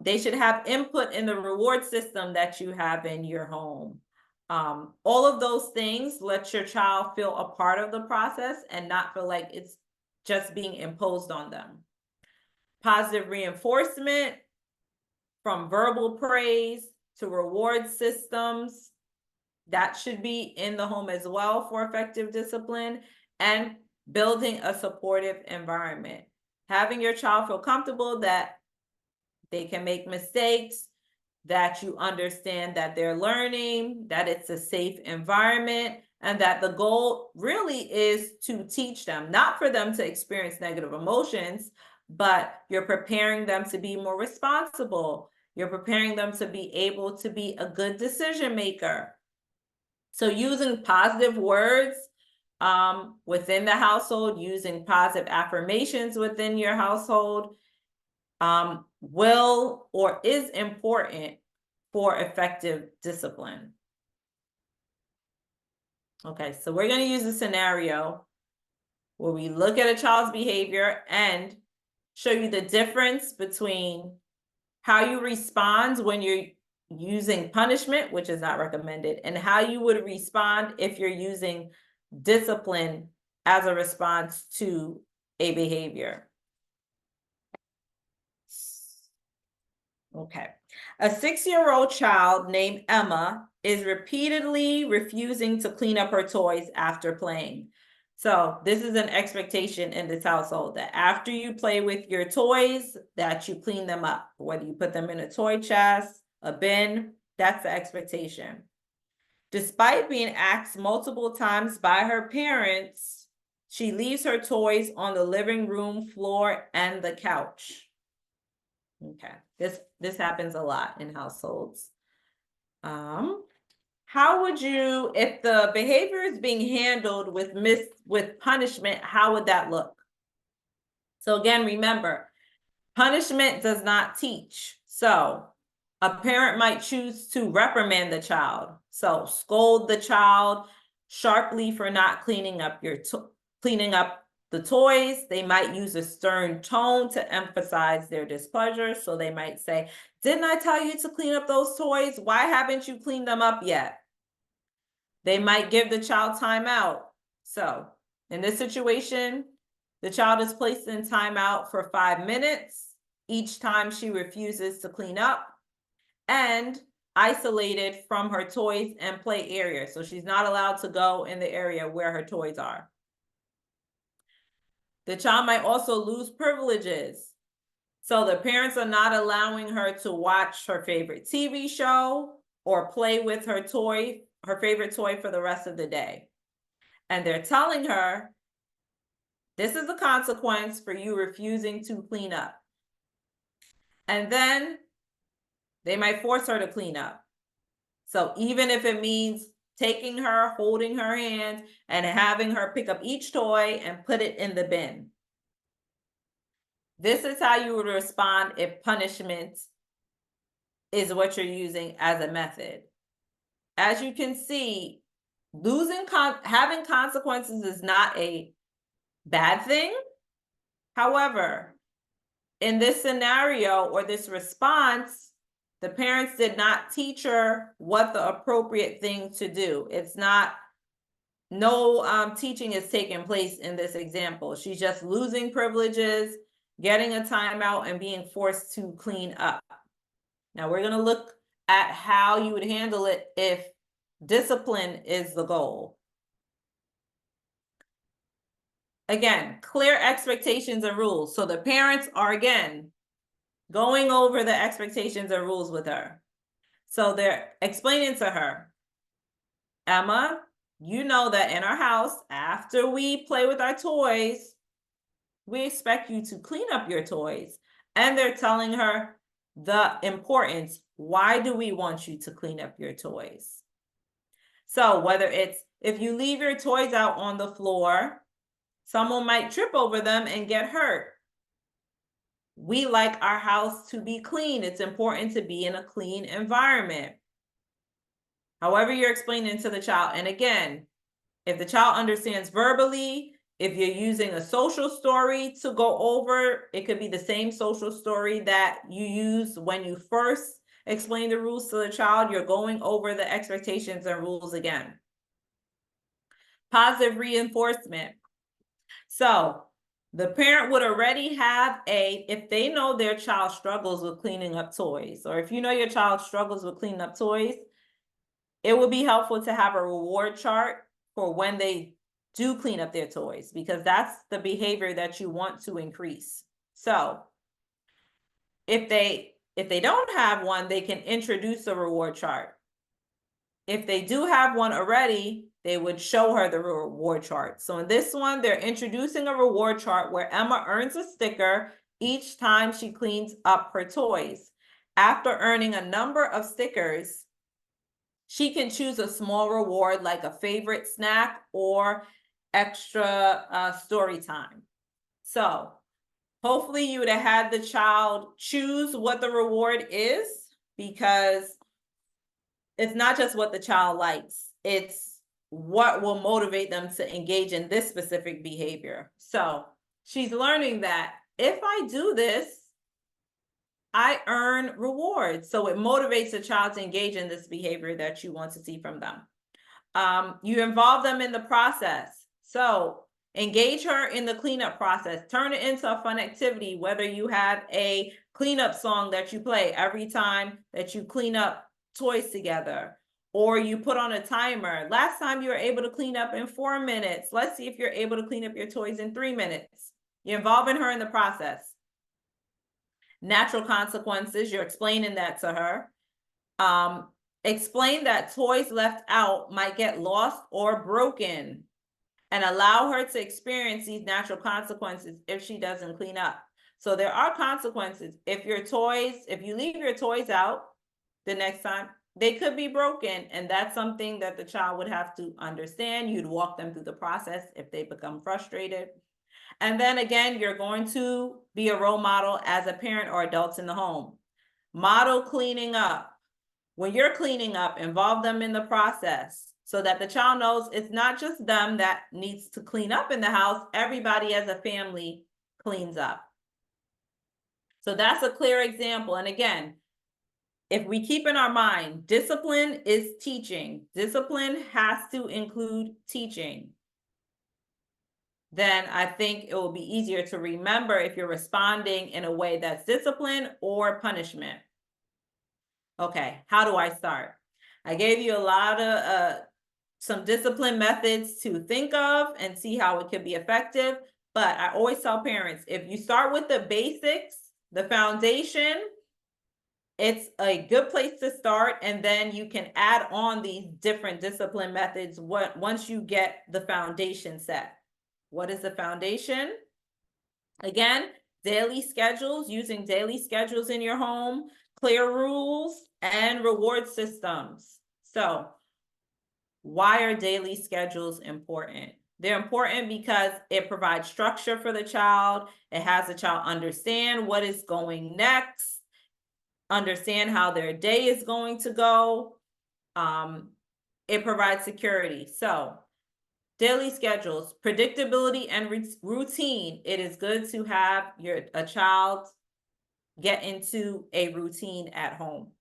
They should have input in the reward system that you have in your home. All of those things let your child feel a part of the process and not feel like it's just being imposed on them. Positive reinforcement, from verbal praise to reward systems, that should be in the home as well for effective discipline, and building a supportive environment. Having your child feel comfortable that they can make mistakes, that you understand that they're learning, that it's a safe environment, and that the goal really is to teach them, not for them to experience negative emotions, but you're preparing them to be more responsible. You're preparing them to be able to be a good decision maker. So using positive words within the household, using positive affirmations within your household will or is important for effective discipline. Okay, so we're going to use a scenario where we look at a child's behavior and show you the difference between how you respond when you're using punishment, which is not recommended, and how you would respond if you're using discipline as a response to a behavior. Okay. A 6-year-old child named Emma is repeatedly refusing to clean up her toys after playing. So this is an expectation in this household that after you play with your toys, that you clean them up, whether you put them in a toy chest, a bin, that's the expectation. Despite being asked multiple times by her parents, she leaves her toys on the living room floor and the couch. Okay, this happens a lot in households. How would you, if the behavior is being handled with punishment, how would that look? So again, remember, punishment does not teach. So a parent might choose to reprimand the child. So scold the child sharply for not cleaning up the toys. They might use a stern tone to emphasize their displeasure. So they might say, "Didn't I tell you to clean up those toys? Why haven't you cleaned them up yet?" They might give the child timeout. So in this situation, the child is placed in timeout for 5 minutes each time she refuses to clean up, and isolated from her toys and play area. So she's not allowed to go in the area where her toys are. The child might also lose privileges. So the parents are not allowing her to watch her favorite TV show or play with her favorite toy for the rest of the day. And they're telling her, this is the consequence for you refusing to clean up. And then they might force her to clean up. So even if it means taking her, holding her hand, and having her pick up each toy and put it in the bin. This is how you would respond if punishment is what you're using as a method. As you can see, having consequences is not a bad thing. However, in this scenario or this response, the parents did not teach her what the appropriate thing to do. No teaching is taking place in this example. She's just losing privileges, getting a timeout, and being forced to clean up. Now we're gonna look at how you would handle it if discipline is the goal. Again, clear expectations and rules. So the parents are, again, going over the expectations and rules with her. So they're explaining to her, Emma, you know that in our house, after we play with our toys, we expect you to clean up your toys. And they're telling her the importance. Why do we want you to clean up your toys? So whether it's if you leave your toys out on the floor, Someone might trip over them and get hurt. We like our house to be clean. It's important to be in a clean environment. However you're explaining to the child. And again, if the child understands verbally, if you're using a social story to go over, it could be the same social story that you use when you first explain the rules to the child. You're going over the expectations and rules again. Positive reinforcement. So the parent would already have if they know their child struggles with cleaning up toys, or if you know your child struggles with cleaning up toys, it would be helpful to have a reward chart for when they do clean up their toys, because that's the behavior that you want to increase. So if they don't have one, they can introduce a reward chart. If they do have one already, they would show her the reward chart. So in this one, they're introducing a reward chart where Emma earns a sticker each time she cleans up her toys. After earning a number of stickers, she can choose a small reward like a favorite snack or extra story time. So hopefully you would have had the child choose what the reward is, because it's not just what the child likes, it's what will motivate them to engage in this specific behavior. So she's learning that if I do this, I earn rewards. So it motivates the child to engage in this behavior that you want to see from them. You involve them in the process. So engage her in the cleanup process. Turn it into a fun activity, whether you have a cleanup song that you play every time that you clean up toys together, or you put on a timer. Last time you were able to clean up in 4 minutes. Let's see if you're able to clean up your toys in 3 minutes. You're involving her in the process. Natural consequences, you're explaining that to her. Explain that toys left out might get lost or broken, and allow her to experience these natural consequences if she doesn't clean up. So there are consequences. If you leave your toys out the next time, they could be broken, and that's something that the child would have to understand. You'd walk them through the process if they become frustrated. And then again, you're going to be a role model as a parent or adults in the home. Model cleaning up. When you're cleaning up, involve them in the process so that the child knows it's not just them that needs to clean up in the house. Everybody as a family cleans up. So that's a clear example. And again, if we keep in our mind, discipline is teaching. Discipline has to include teaching. Then I think it will be easier to remember if you're responding in a way that's discipline or punishment. Okay, how do I start? I gave you a lot of some discipline methods to think of and see how it could be effective. But I always tell parents, if you start with the basics, the foundation, it's a good place to start. And then you can add on these different discipline methods once you get the foundation set. What is the foundation? Again, daily schedules, using daily schedules in your home, clear rules, and reward systems. So why are daily schedules important? They're important because it provides structure for the child. It has the child understand what is going next, understand how their day is going to go. It provides security. So daily schedules, predictability and routine. It is good to have a child get into a routine at home.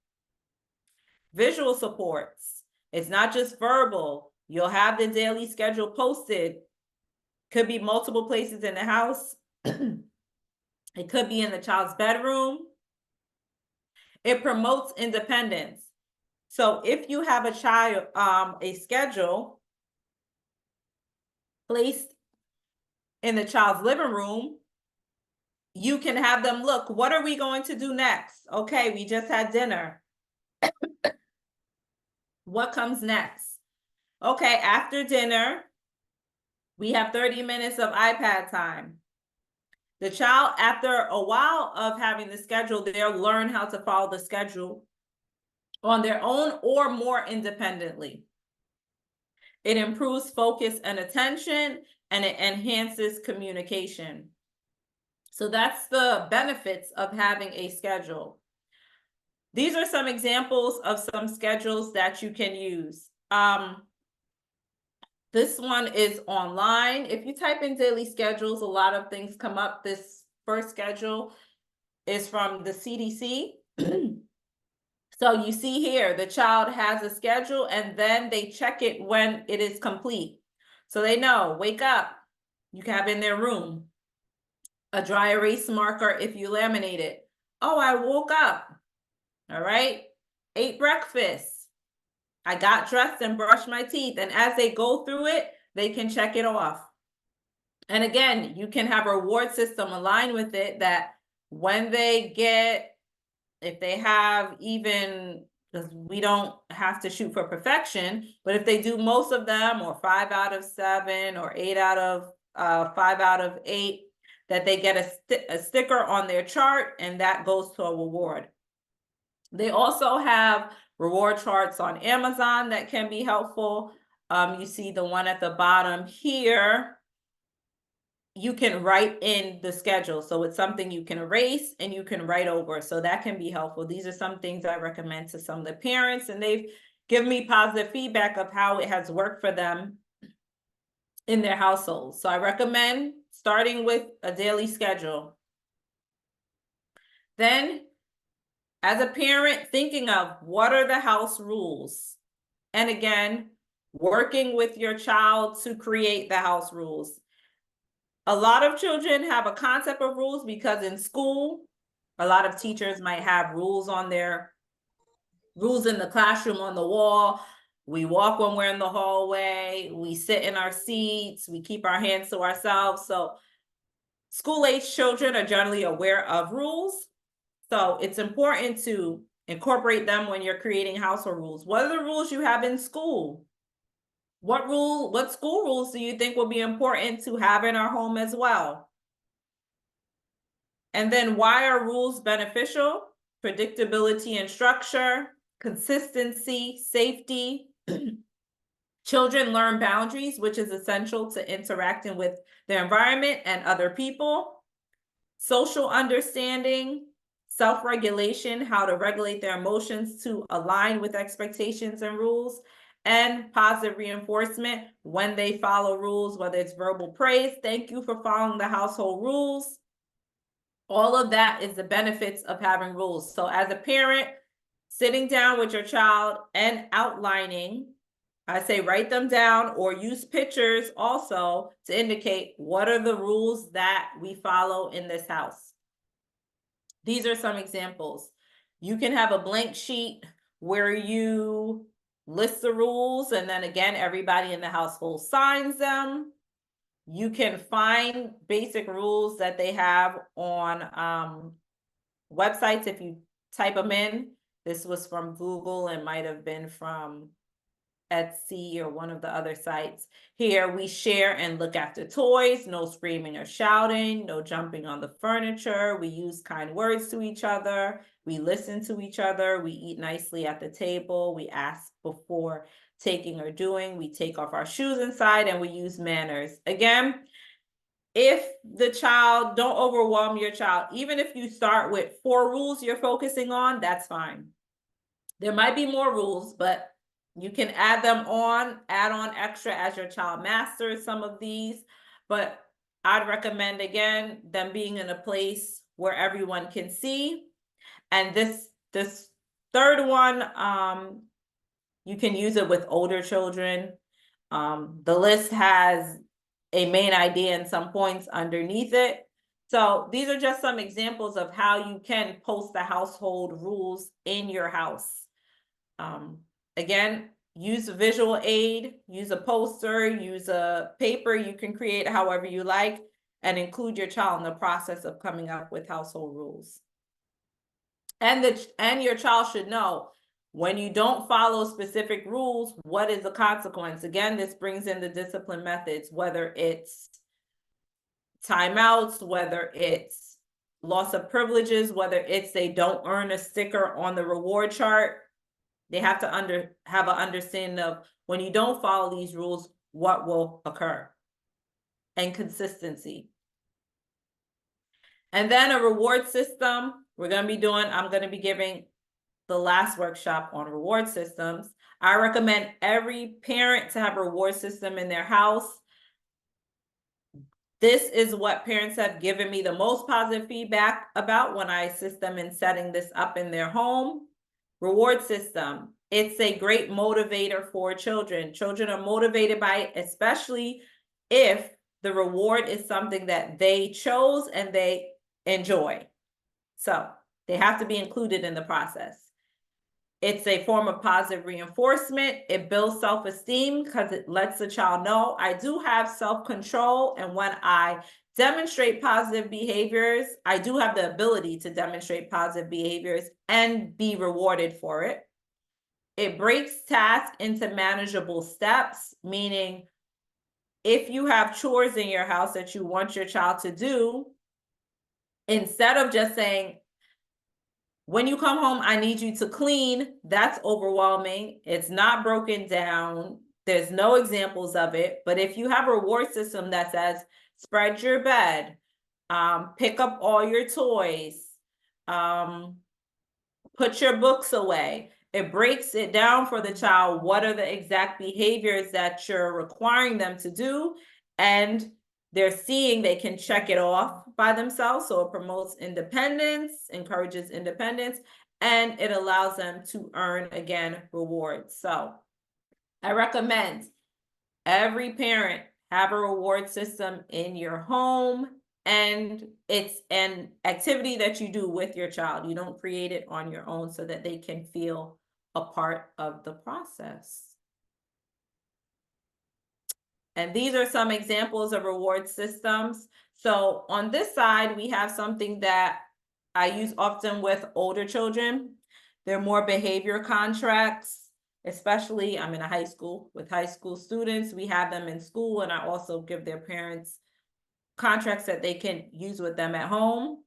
Visual supports. It's not just verbal. You'll have the daily schedule posted. Could be multiple places in the house. It could be in the child's bedroom. It promotes independence. So if you have a child, a schedule placed in the child's living room, you can have them look, what are we going to do next? Okay, we just had dinner. What comes next? Okay, after dinner, we have 30 minutes of iPad time. The child, after a while of having the schedule, they'll learn how to follow the schedule on their own or more independently. It improves focus and attention. and it enhances communication. So that's the benefits of having a schedule. These are some examples of some schedules that you can use. This one is online. If you type in daily schedules, a lot of things come up. This first schedule is from the CDC. So you see here, the child has a schedule and then they check it when it is complete. So they know, wake up, you can have in their room. A dry erase marker if you laminate it. Oh, I woke up. All right. Ate breakfast. I got dressed and brushed my teeth. And as they go through it, they can check it off. And again, you can have a reward system aligned with it that when they get, if they have even, because we don't have to shoot for perfection, but if they do most of them, or 5 out of 7, or 8 out of 5 out of 8, that they get a sticker on their chart, and that goes to a reward. They also have reward charts on Amazon that can be helpful. You see the one at the bottom here. You can write in the schedule. So it's something you can erase and you can write over. So that can be helpful. These are some things I recommend to some of the parents, and they've given me positive feedback of how it has worked for them in their households. So I recommend starting with a daily schedule. Then, as a parent, thinking of what are the house rules? And again, working with your child to create the house rules. A lot of children have a concept of rules because in school, a lot of teachers might have rules on their rules in the classroom on the wall. We walk when we're in the hallway, we sit in our seats, we keep our hands to ourselves. So school-age children are generally aware of rules. So it's important to incorporate them when you're creating household rules. What are the rules you have in school? What school rules do you think will be important to have in our home as well? And then why are rules beneficial? Predictability and structure, consistency, safety. Children learn boundaries, which is essential to interacting with their environment and other people. Social understanding, self-regulation, how to regulate their emotions to align with expectations and rules, and positive reinforcement when they follow rules, whether it's verbal praise, thank you for following the household rules. All of that is the benefits of having rules. So as a parent, sitting down with your child and outlining, I say write them down or use pictures also to indicate what are the rules that we follow in this house. These are some examples. You can have a blank sheet where you list the rules, and then again, everybody in the household signs them. You can find basic rules that they have on websites if you type them in. This was from Google and might have been from Etsy or one of the other sites. Here we share and look after toys, no screaming or shouting, no jumping on the furniture. We use kind words to each other. We listen to each other. We eat nicely at the table. We ask before taking or doing. We take off our shoes inside, and we use manners. Again, if the child, don't overwhelm your child. Even if you start with 4 rules you're focusing on, that's fine. There might be more rules, but you can add on extra as your child masters some of these. But I'd recommend, again, them being in a place where everyone can see. And this third one, you can use it with older children. The list has a main idea and some points underneath it. So these are just some examples of how you can post the household rules in your house. Again, use a visual aid, use a poster, use a paper. You can create however you like, and include your child in the process of coming up with household rules. And your child should know when you don't follow specific rules, what is the consequence? Again, this brings in the discipline methods, whether it's timeouts, whether it's loss of privileges, whether it's they don't earn a sticker on the reward chart. They have to have an understanding of when you don't follow these rules, what will occur. and consistency. And then a reward system, I'm going to be giving the last workshop on reward systems. I recommend every parent to have a reward system in their house. This is what parents have given me the most positive feedback about when I assist them in setting this up in their home. Reward system. It's a great motivator for children. Children are motivated by it, especially if the reward is something that they chose and they enjoy. So they have to be included in the process. It's a form of positive reinforcement. It builds self-esteem because it lets the child know I do have self-control. And when I demonstrate positive behaviors, I do have the ability to demonstrate positive behaviors and be rewarded for it. It breaks tasks into manageable steps, meaning if you have chores in your house that you want your child to do, instead of just saying, when you come home, I need you to clean, that's overwhelming. It's not broken down. There's no examples of it. But if you have a reward system that says, spread your bed, pick up all your toys, put your books away, it breaks it down for the child. What are the exact behaviors that you're requiring them to do? And they're seeing they can check it off by themselves. So it promotes independence, encourages independence, and it allows them to earn, again, rewards. So I recommend every parent have a reward system in your home, and it's an activity that you do with your child. You don't create it on your own so that they can feel a part of the process. And these are some examples of reward systems. So on this side, we have something that I use often with older children. They're more behavior contracts, especially I'm in a high school with high school students. We have them in school, and I also give their parents contracts that they can use with them at home.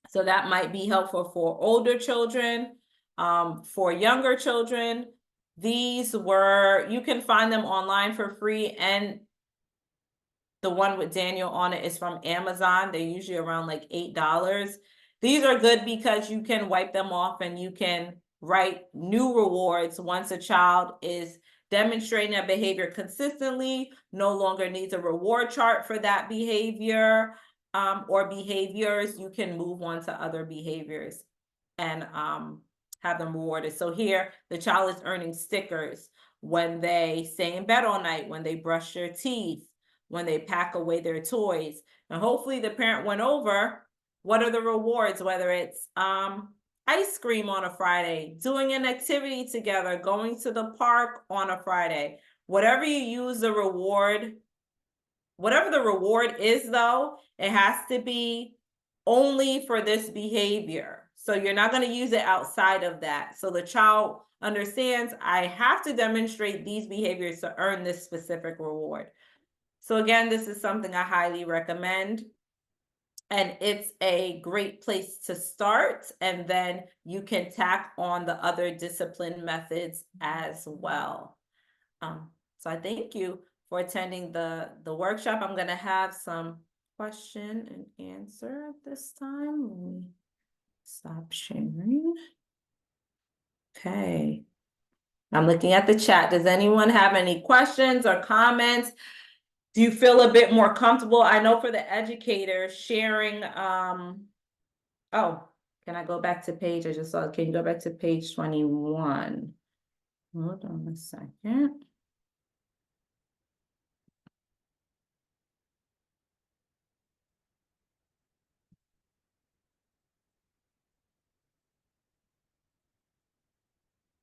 So that might be helpful for older children. For younger children, you can find them online for free, and the one with Daniel on it is from Amazon. They're usually around like $8. These are good because you can wipe them off and you can write new rewards once a child is demonstrating a behavior consistently, no longer needs a reward chart for that behavior or behaviors. You can move on to other behaviors and have them rewarded. So here, the child is earning stickers when they stay in bed all night, when they brush their teeth, when they pack away their toys. And hopefully the parent went over what are the rewards, whether it's ice cream on a Friday, doing an activity together, going to the park on a Friday, whatever you use the reward, whatever the reward is though, it has to be only for this behavior. So you're not going to use it outside of that. So the child understands I have to demonstrate these behaviors to earn this specific reward. So again, this is something I highly recommend. And it's a great place to start. And then you can tack on the other discipline methods as well. So I thank you for attending the workshop. I'm going to have some question and answer at this time. Let me stop sharing. Okay. I'm looking at the chat. Does anyone have any questions or comments? Do you feel a bit more comfortable? I know for the educators sharing, oh, can I go back to page? I just saw, can you go back to page 21? Hold on a second.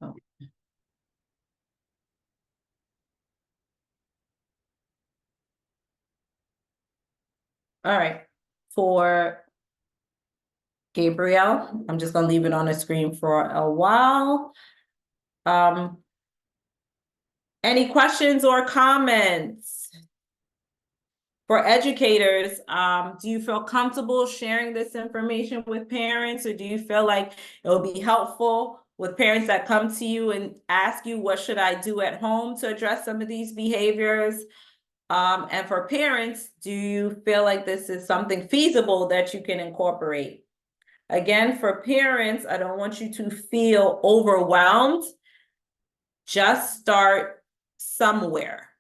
Oh. All right, for Gabrielle, I'm just gonna leave it on the screen for a while. Any questions or comments? For educators, do you feel comfortable sharing this information with parents, or do you feel like it will be helpful with parents that come to you and ask you, what should I do at home to address some of these behaviors? And for parents, do you feel like this is something feasible that you can incorporate? Again, for parents, I don't want you to feel overwhelmed. Just start somewhere.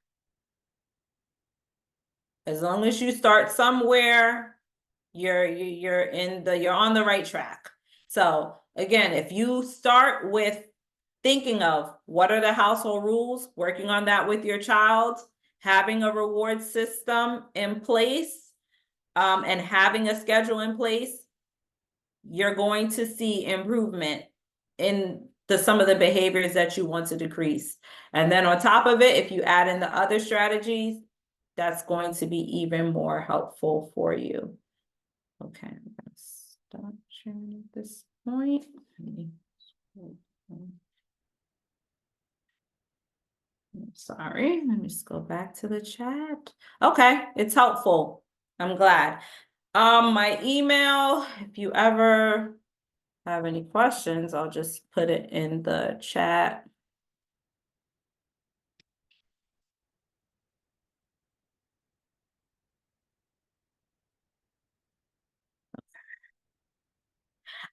As long as you start somewhere, you're on the right track. So again, if you start with thinking of what are the household rules, working on that with your child, having a reward system in place, and having a schedule in place, you're going to see improvement in some of the behaviors that you want to decrease. And then on top of it, if you add in the other strategies, that's going to be even more helpful for you. Okay, I'm gonna stop sharing at this point. Sorry, let me just go back to the chat. Okay, it's helpful. I'm glad. My email, if you ever have any questions, I'll just put it in the chat.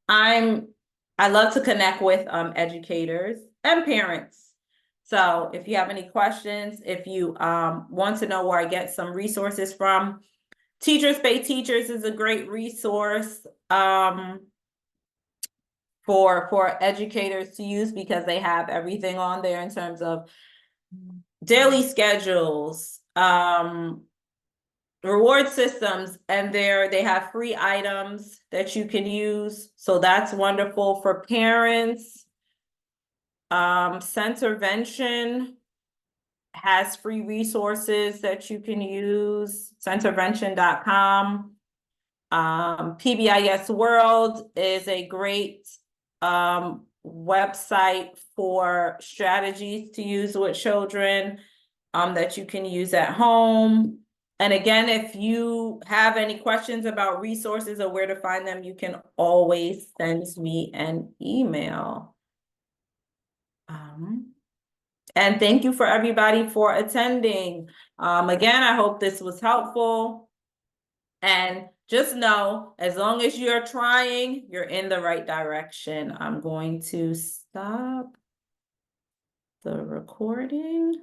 I love to connect with educators and parents. So if you have any questions, if you want to know where I get some resources from, Teachers Pay Teachers is a great resource for educators to use because they have everything on there in terms of daily schedules, reward systems, and they have free items that you can use. So that's wonderful for parents. Centervention has free resources that you can use, centervention.com. PBIS World is a great website for strategies to use with children that you can use at home. And again, if you have any questions about resources or where to find them, you can always send me an email. And thank you for everybody for attending. Again, I hope this was helpful. And just know, as long as you're trying, you're in the right direction. I'm going to stop the recording.